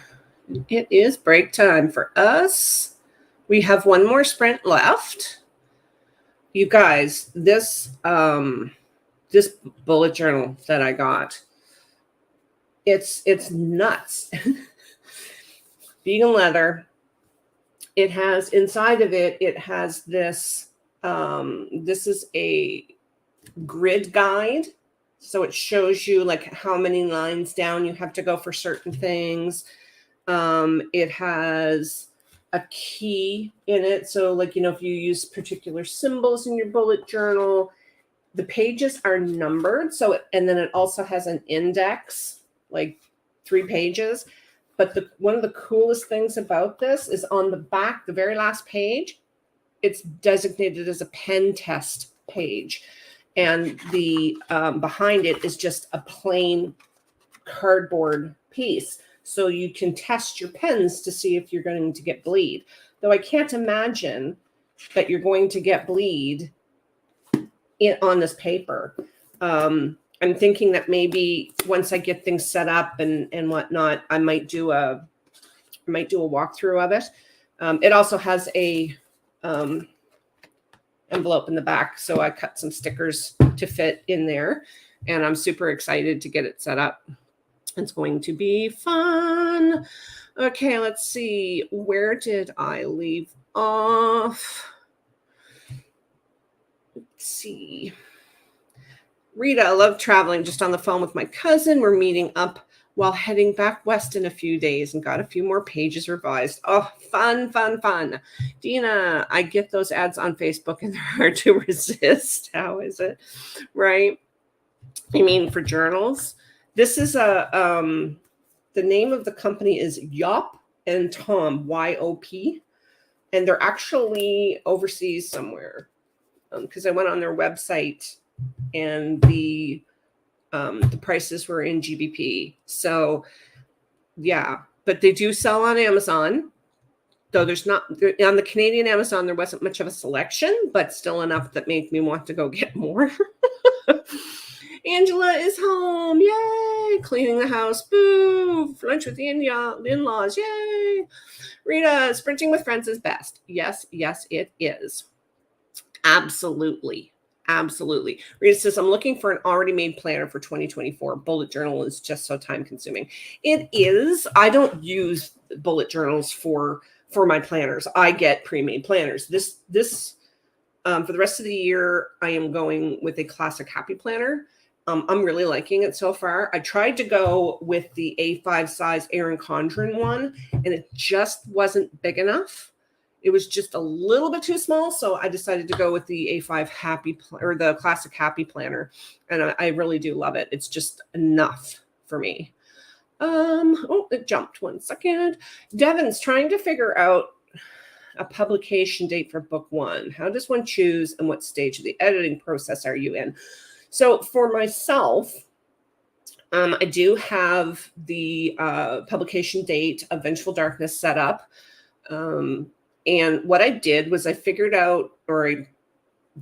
It is break time for us. We have one more sprint left. You guys, this bullet journal that I got, it's nuts. Vegan leather. It has inside of it, it has this, this is a grid guide. So it shows you like how many lines down you have to go for certain things. It has a key in it. So like, you know, if you use particular symbols in your bullet journal, the pages are numbered. So, and then it also has an index, like 3 pages. But one of the coolest things about this is on the back, the very last page, it's designated as a pen test page. And the behind it is just a plain cardboard piece. So you can test your pens to see if you're going to get bleed. Though I can't imagine that you're going to get bleed on this paper. I'm thinking that maybe once I get things set up and whatnot, I might do a walkthrough of it. It also has a envelope in the back, so I cut some stickers to fit in there, and I'm super excited to get it set up. It's going to be fun. Okay, let's see. Where did I leave off? Let's see. Rita, I love traveling. Just on the phone with my cousin. We're meeting up while heading back west in a few days and got a few more pages revised. Oh, fun, fun, fun. Dina, I get those ads on Facebook and they're hard to resist. How is it? Right? I mean, for journals. This is the name of the company is Yop and Tom, Y-O-P. And they're actually overseas somewhere because I went on their website and the prices were in GBP. So yeah, but they do sell on Amazon, though there's not on the Canadian Amazon. There wasn't much of a selection, but still enough that made me want to go get more. Angela is home. Yay. Cleaning the house. Boo. Lunch with the in-laws. Yay. Rita, sprinting with friends is best. Yes, yes, it is. Absolutely. Absolutely. Rita says, I'm looking for an already made planner for 2024. Bullet journal is just so time consuming. It is. I don't use bullet journals for my planners. I get pre-made planners. This for the rest of the year, I am going with a classic happy planner. I'm really liking it so far. I tried to go with the A5 size Erin Condren one, and it just wasn't big enough. It was just a little bit too small, so I decided to go with the A5 Happy or the Classic Happy Planner, and I really do love it. It's just enough for me. Oh, it jumped 1 second. Devin's trying to figure out a publication date for book 1. How does one choose, and what stage of the editing process are you in? So for myself, I do have the publication date of Vengeful Darkness set up. And what I did was I figured out,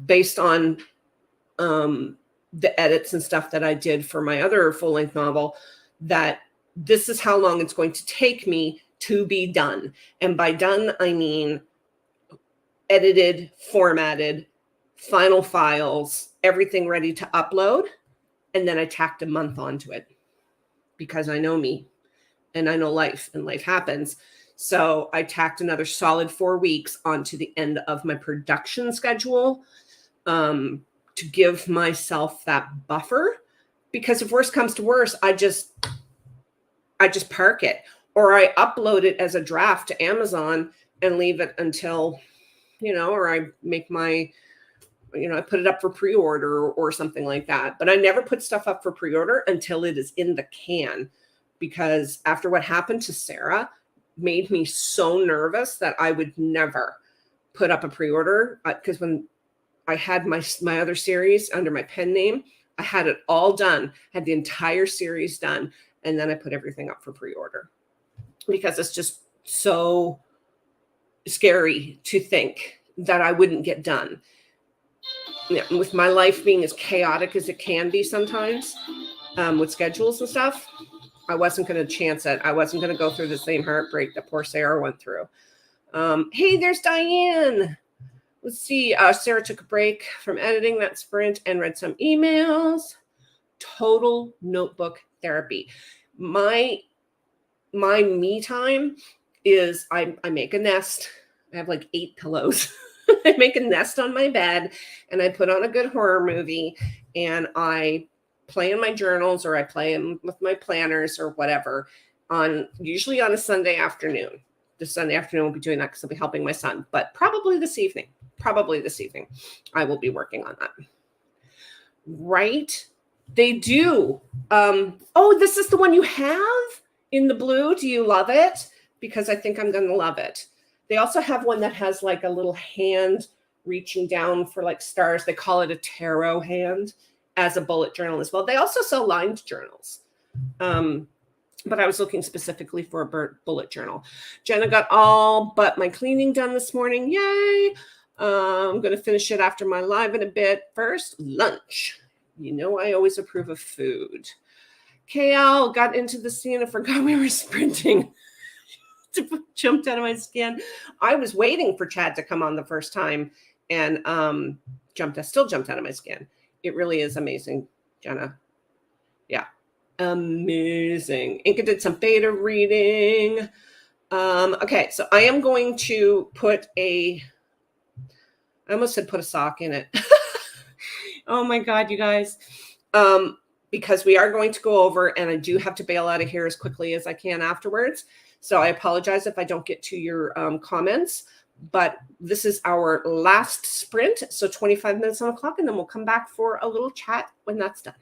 based on the edits and stuff that I did for my other full-length novel, that this is how long it's going to take me to be done. And by done, I mean edited, formatted, final files, everything ready to upload. And then I tacked a month onto it because I know me and I know life, and life happens. So I tacked another solid 4 weeks onto the end of my production schedule to give myself that buffer, because if worse comes to worse, I just park it, or I upload it as a draft to Amazon and leave it until, or I make my, I put it up for pre-order or something like that. But I never put stuff up for pre-order until it is in the can, because after what happened to Sarah made me so nervous that I would never put up a pre-order, because when I had my other series under my pen name, I had it all done, had the entire series done, and then I put everything up for pre-order, because it's just so scary to think that I wouldn't get done. With my life being as chaotic as it can be sometimes, with schedules and stuff, I wasn't going to chance it. I wasn't going to go through the same heartbreak that poor Sarah went through. Hey, there's Diane. Let's see. Sarah took a break from editing that sprint and read some emails. Total notebook therapy. My me time is I make a nest. I have like 8 pillows. I make a nest on my bed and I put on a good horror movie and I play in my journals or I play in with my planners or whatever usually on a Sunday afternoon. This Sunday afternoon we'll be doing that because I'll be helping my son, but probably this evening, I will be working on that. Right? They do. Oh, this is the one you have in the blue. Do you love it? Because I think I'm going to love it. They also have one that has like a little hand reaching down for like stars. They call it a tarot hand as a bullet journal as well. They also sell lined journals. But I was looking specifically for a bullet journal. Jenna got all but my cleaning done this morning. Yay. I'm going to finish it after my live in a bit. First, lunch. You know, I always approve of food. KL got into the scene and forgot we were sprinting. Jumped out of my skin. I was waiting for Chad to come on the first time and still jumped out of my skin. It really is amazing, Jenna. Yeah. Amazing. Inka did some beta reading. Okay, so I am going to put I almost said put a sock in it. Oh my God, you guys. Because we are going to go over and I do have to bail out of here as quickly as I can afterwards. So I apologize if I don't get to your comments, but this is our last sprint. So 25 minutes on the clock, and then we'll come back for a little chat when that's done.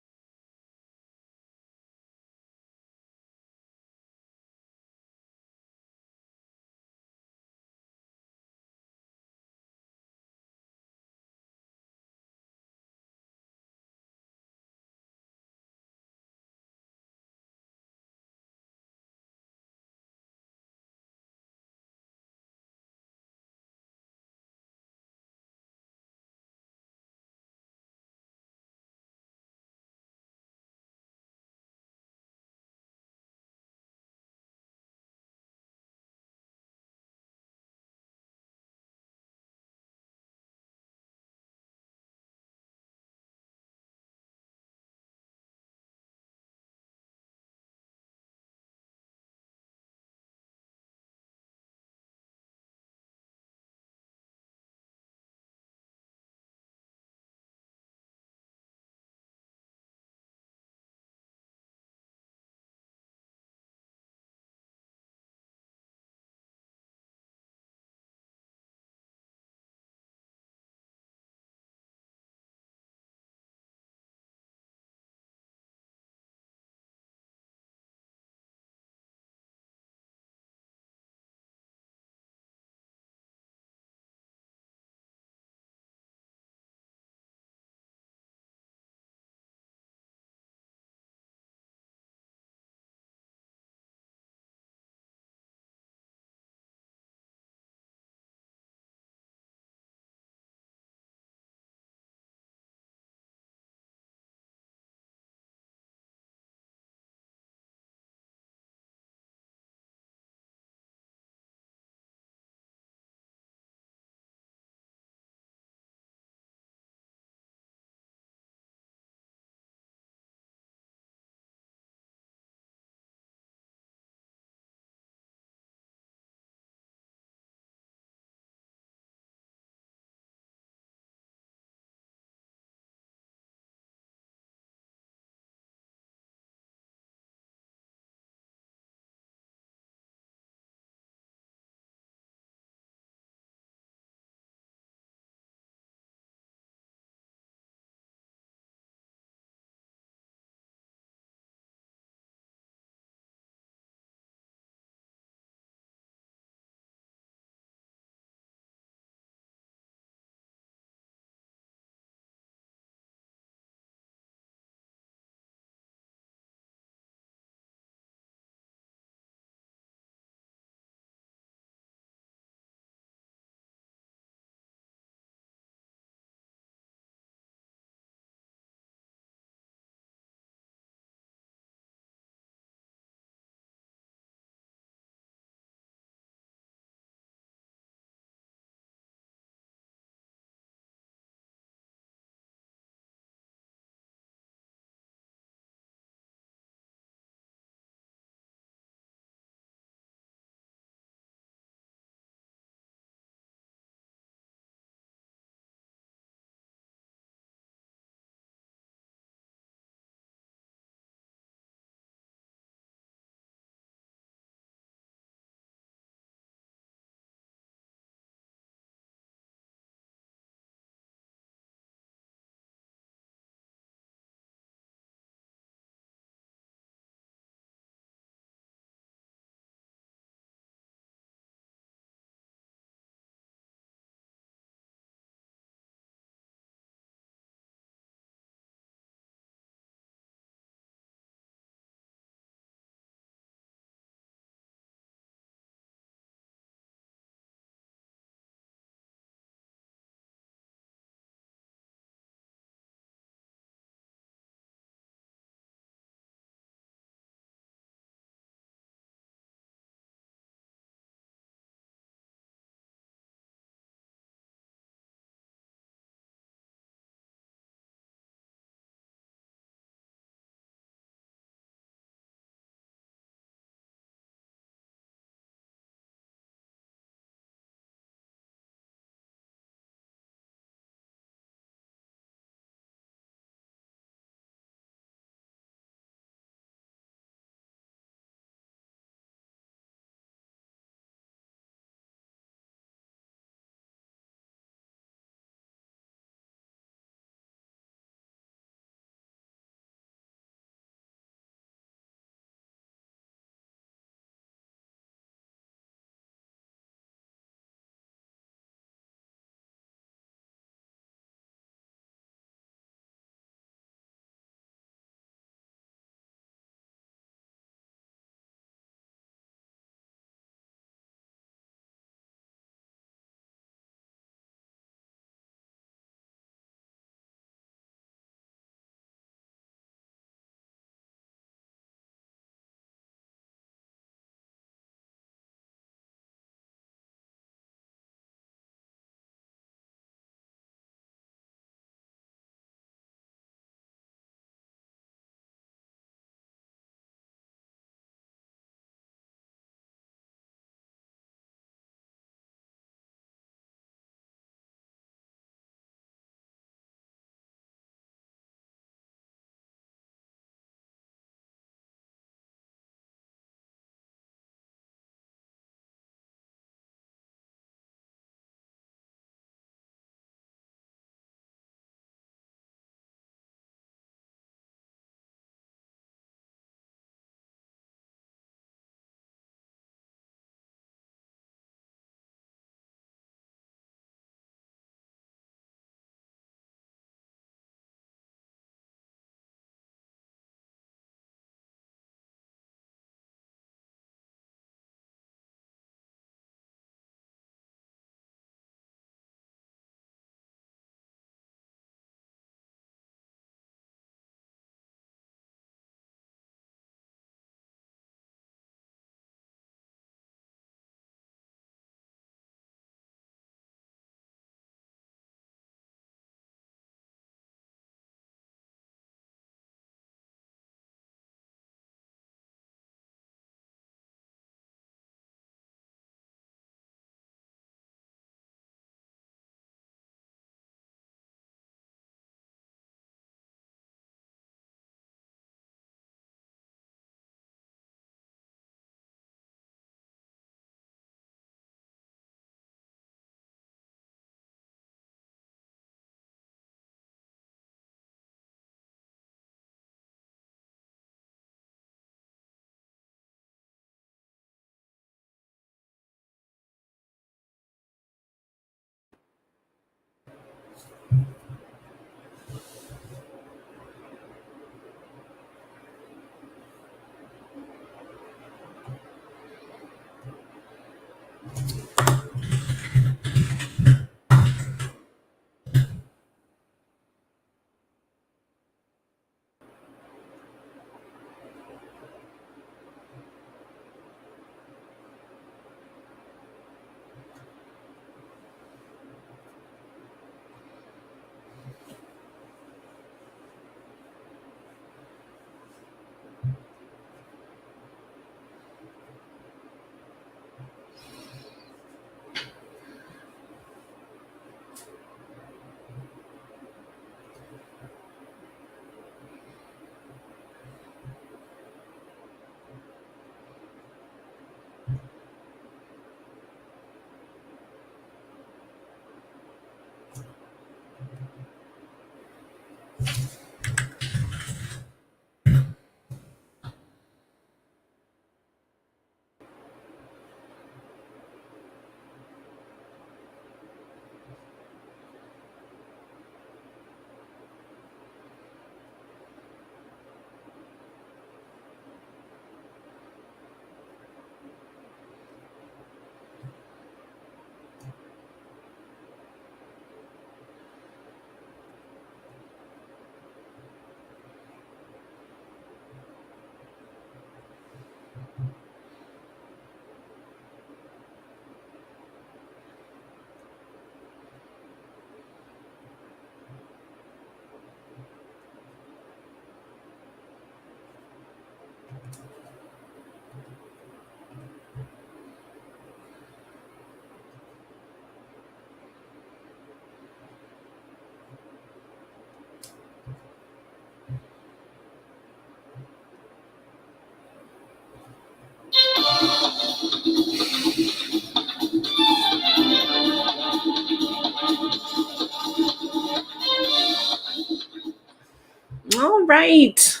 right.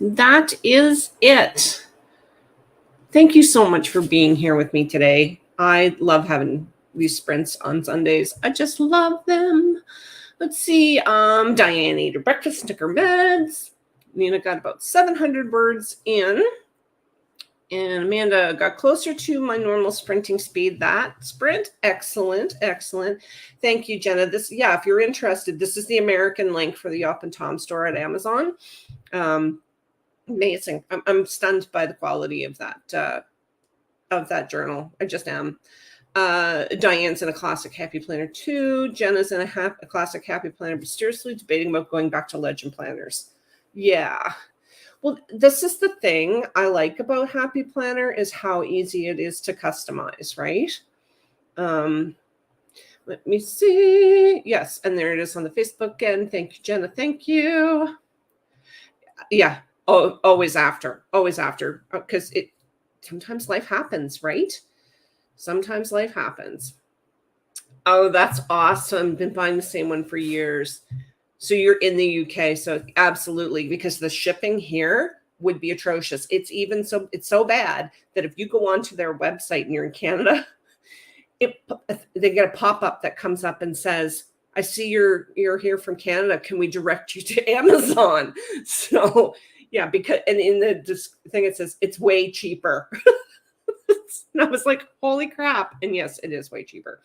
That is it. Thank you so much for being here with me today. I love having these sprints on Sundays. I just love them. Let's see. Diane ate her breakfast and took her meds. Nina got about 700 words in. And Amanda got closer to my normal sprinting speed that sprint. Excellent. Excellent. Thank you, Jenna. If you're interested, this is the American link for the Up and Tom store at Amazon. Amazing. I'm stunned by the quality of that journal. I just am. Diane's in a classic happy planner too. Jenna's in a classic happy planner, but seriously debating about going back to legend planners. Yeah. Well, this is the thing I like about Happy Planner is how easy it is to customize, right? Let me see. Yes, and there it is on the Facebook again. Thank you, Jenna. Thank you. Yeah. Oh, always after, because sometimes life happens, right? Sometimes life happens. Oh, that's awesome. Been buying the same one for years. So you're in the UK, so absolutely, because the shipping here would be atrocious. It's so bad that if you go onto their website and you're in Canada, they get a pop-up that comes up and says, I see you're here from Canada. Can we direct you to Amazon? So yeah, and in the thing it says it's way cheaper. And I was like, holy crap. And yes, it is way cheaper.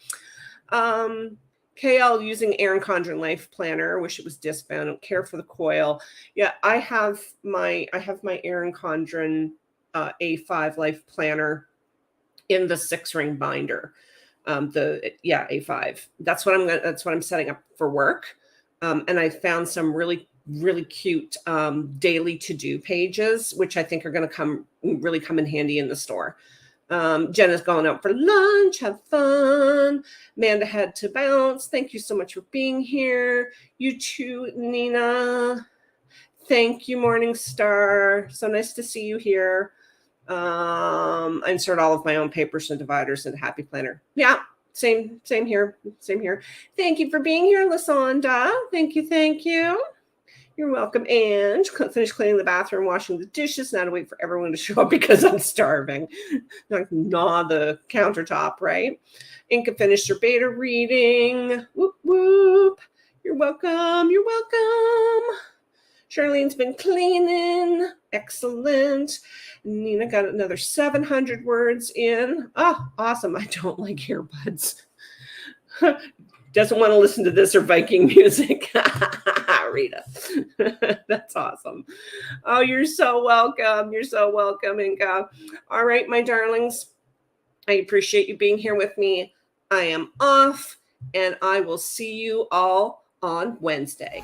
KL using Erin Condren Life Planner. Wish it was discbound. Don't care for the coil. Yeah, I have my Erin Condren A5 Life Planner in the 6-ring binder. A5. That's what I'm setting up for work. And I found some really cute daily to-do pages, which I think are going to come in handy in the store. Jenna's going out for lunch. Have fun. Amanda had to bounce. Thank you so much for being here. You too, Nina. Thank you, Morning Star. So nice to see you here. I insert all of my own papers and dividers into Happy Planner. Yeah, same here. Thank you for being here, Lasonda. Thank you. You're welcome. And finish cleaning the bathroom, washing the dishes. Now to wait for everyone to show up because I'm starving. Not gnaw the countertop, right? Inca finished her beta reading. Whoop, whoop. You're welcome. Charlene's been cleaning. Excellent. Nina got another 700 words in. Oh, awesome. I don't like earbuds. Doesn't want to listen to this or Viking music. Rita. That's awesome. Oh, you're so welcome. Inga. All right, my darlings. I appreciate you being here with me. I am off, and I will see you all on Wednesday.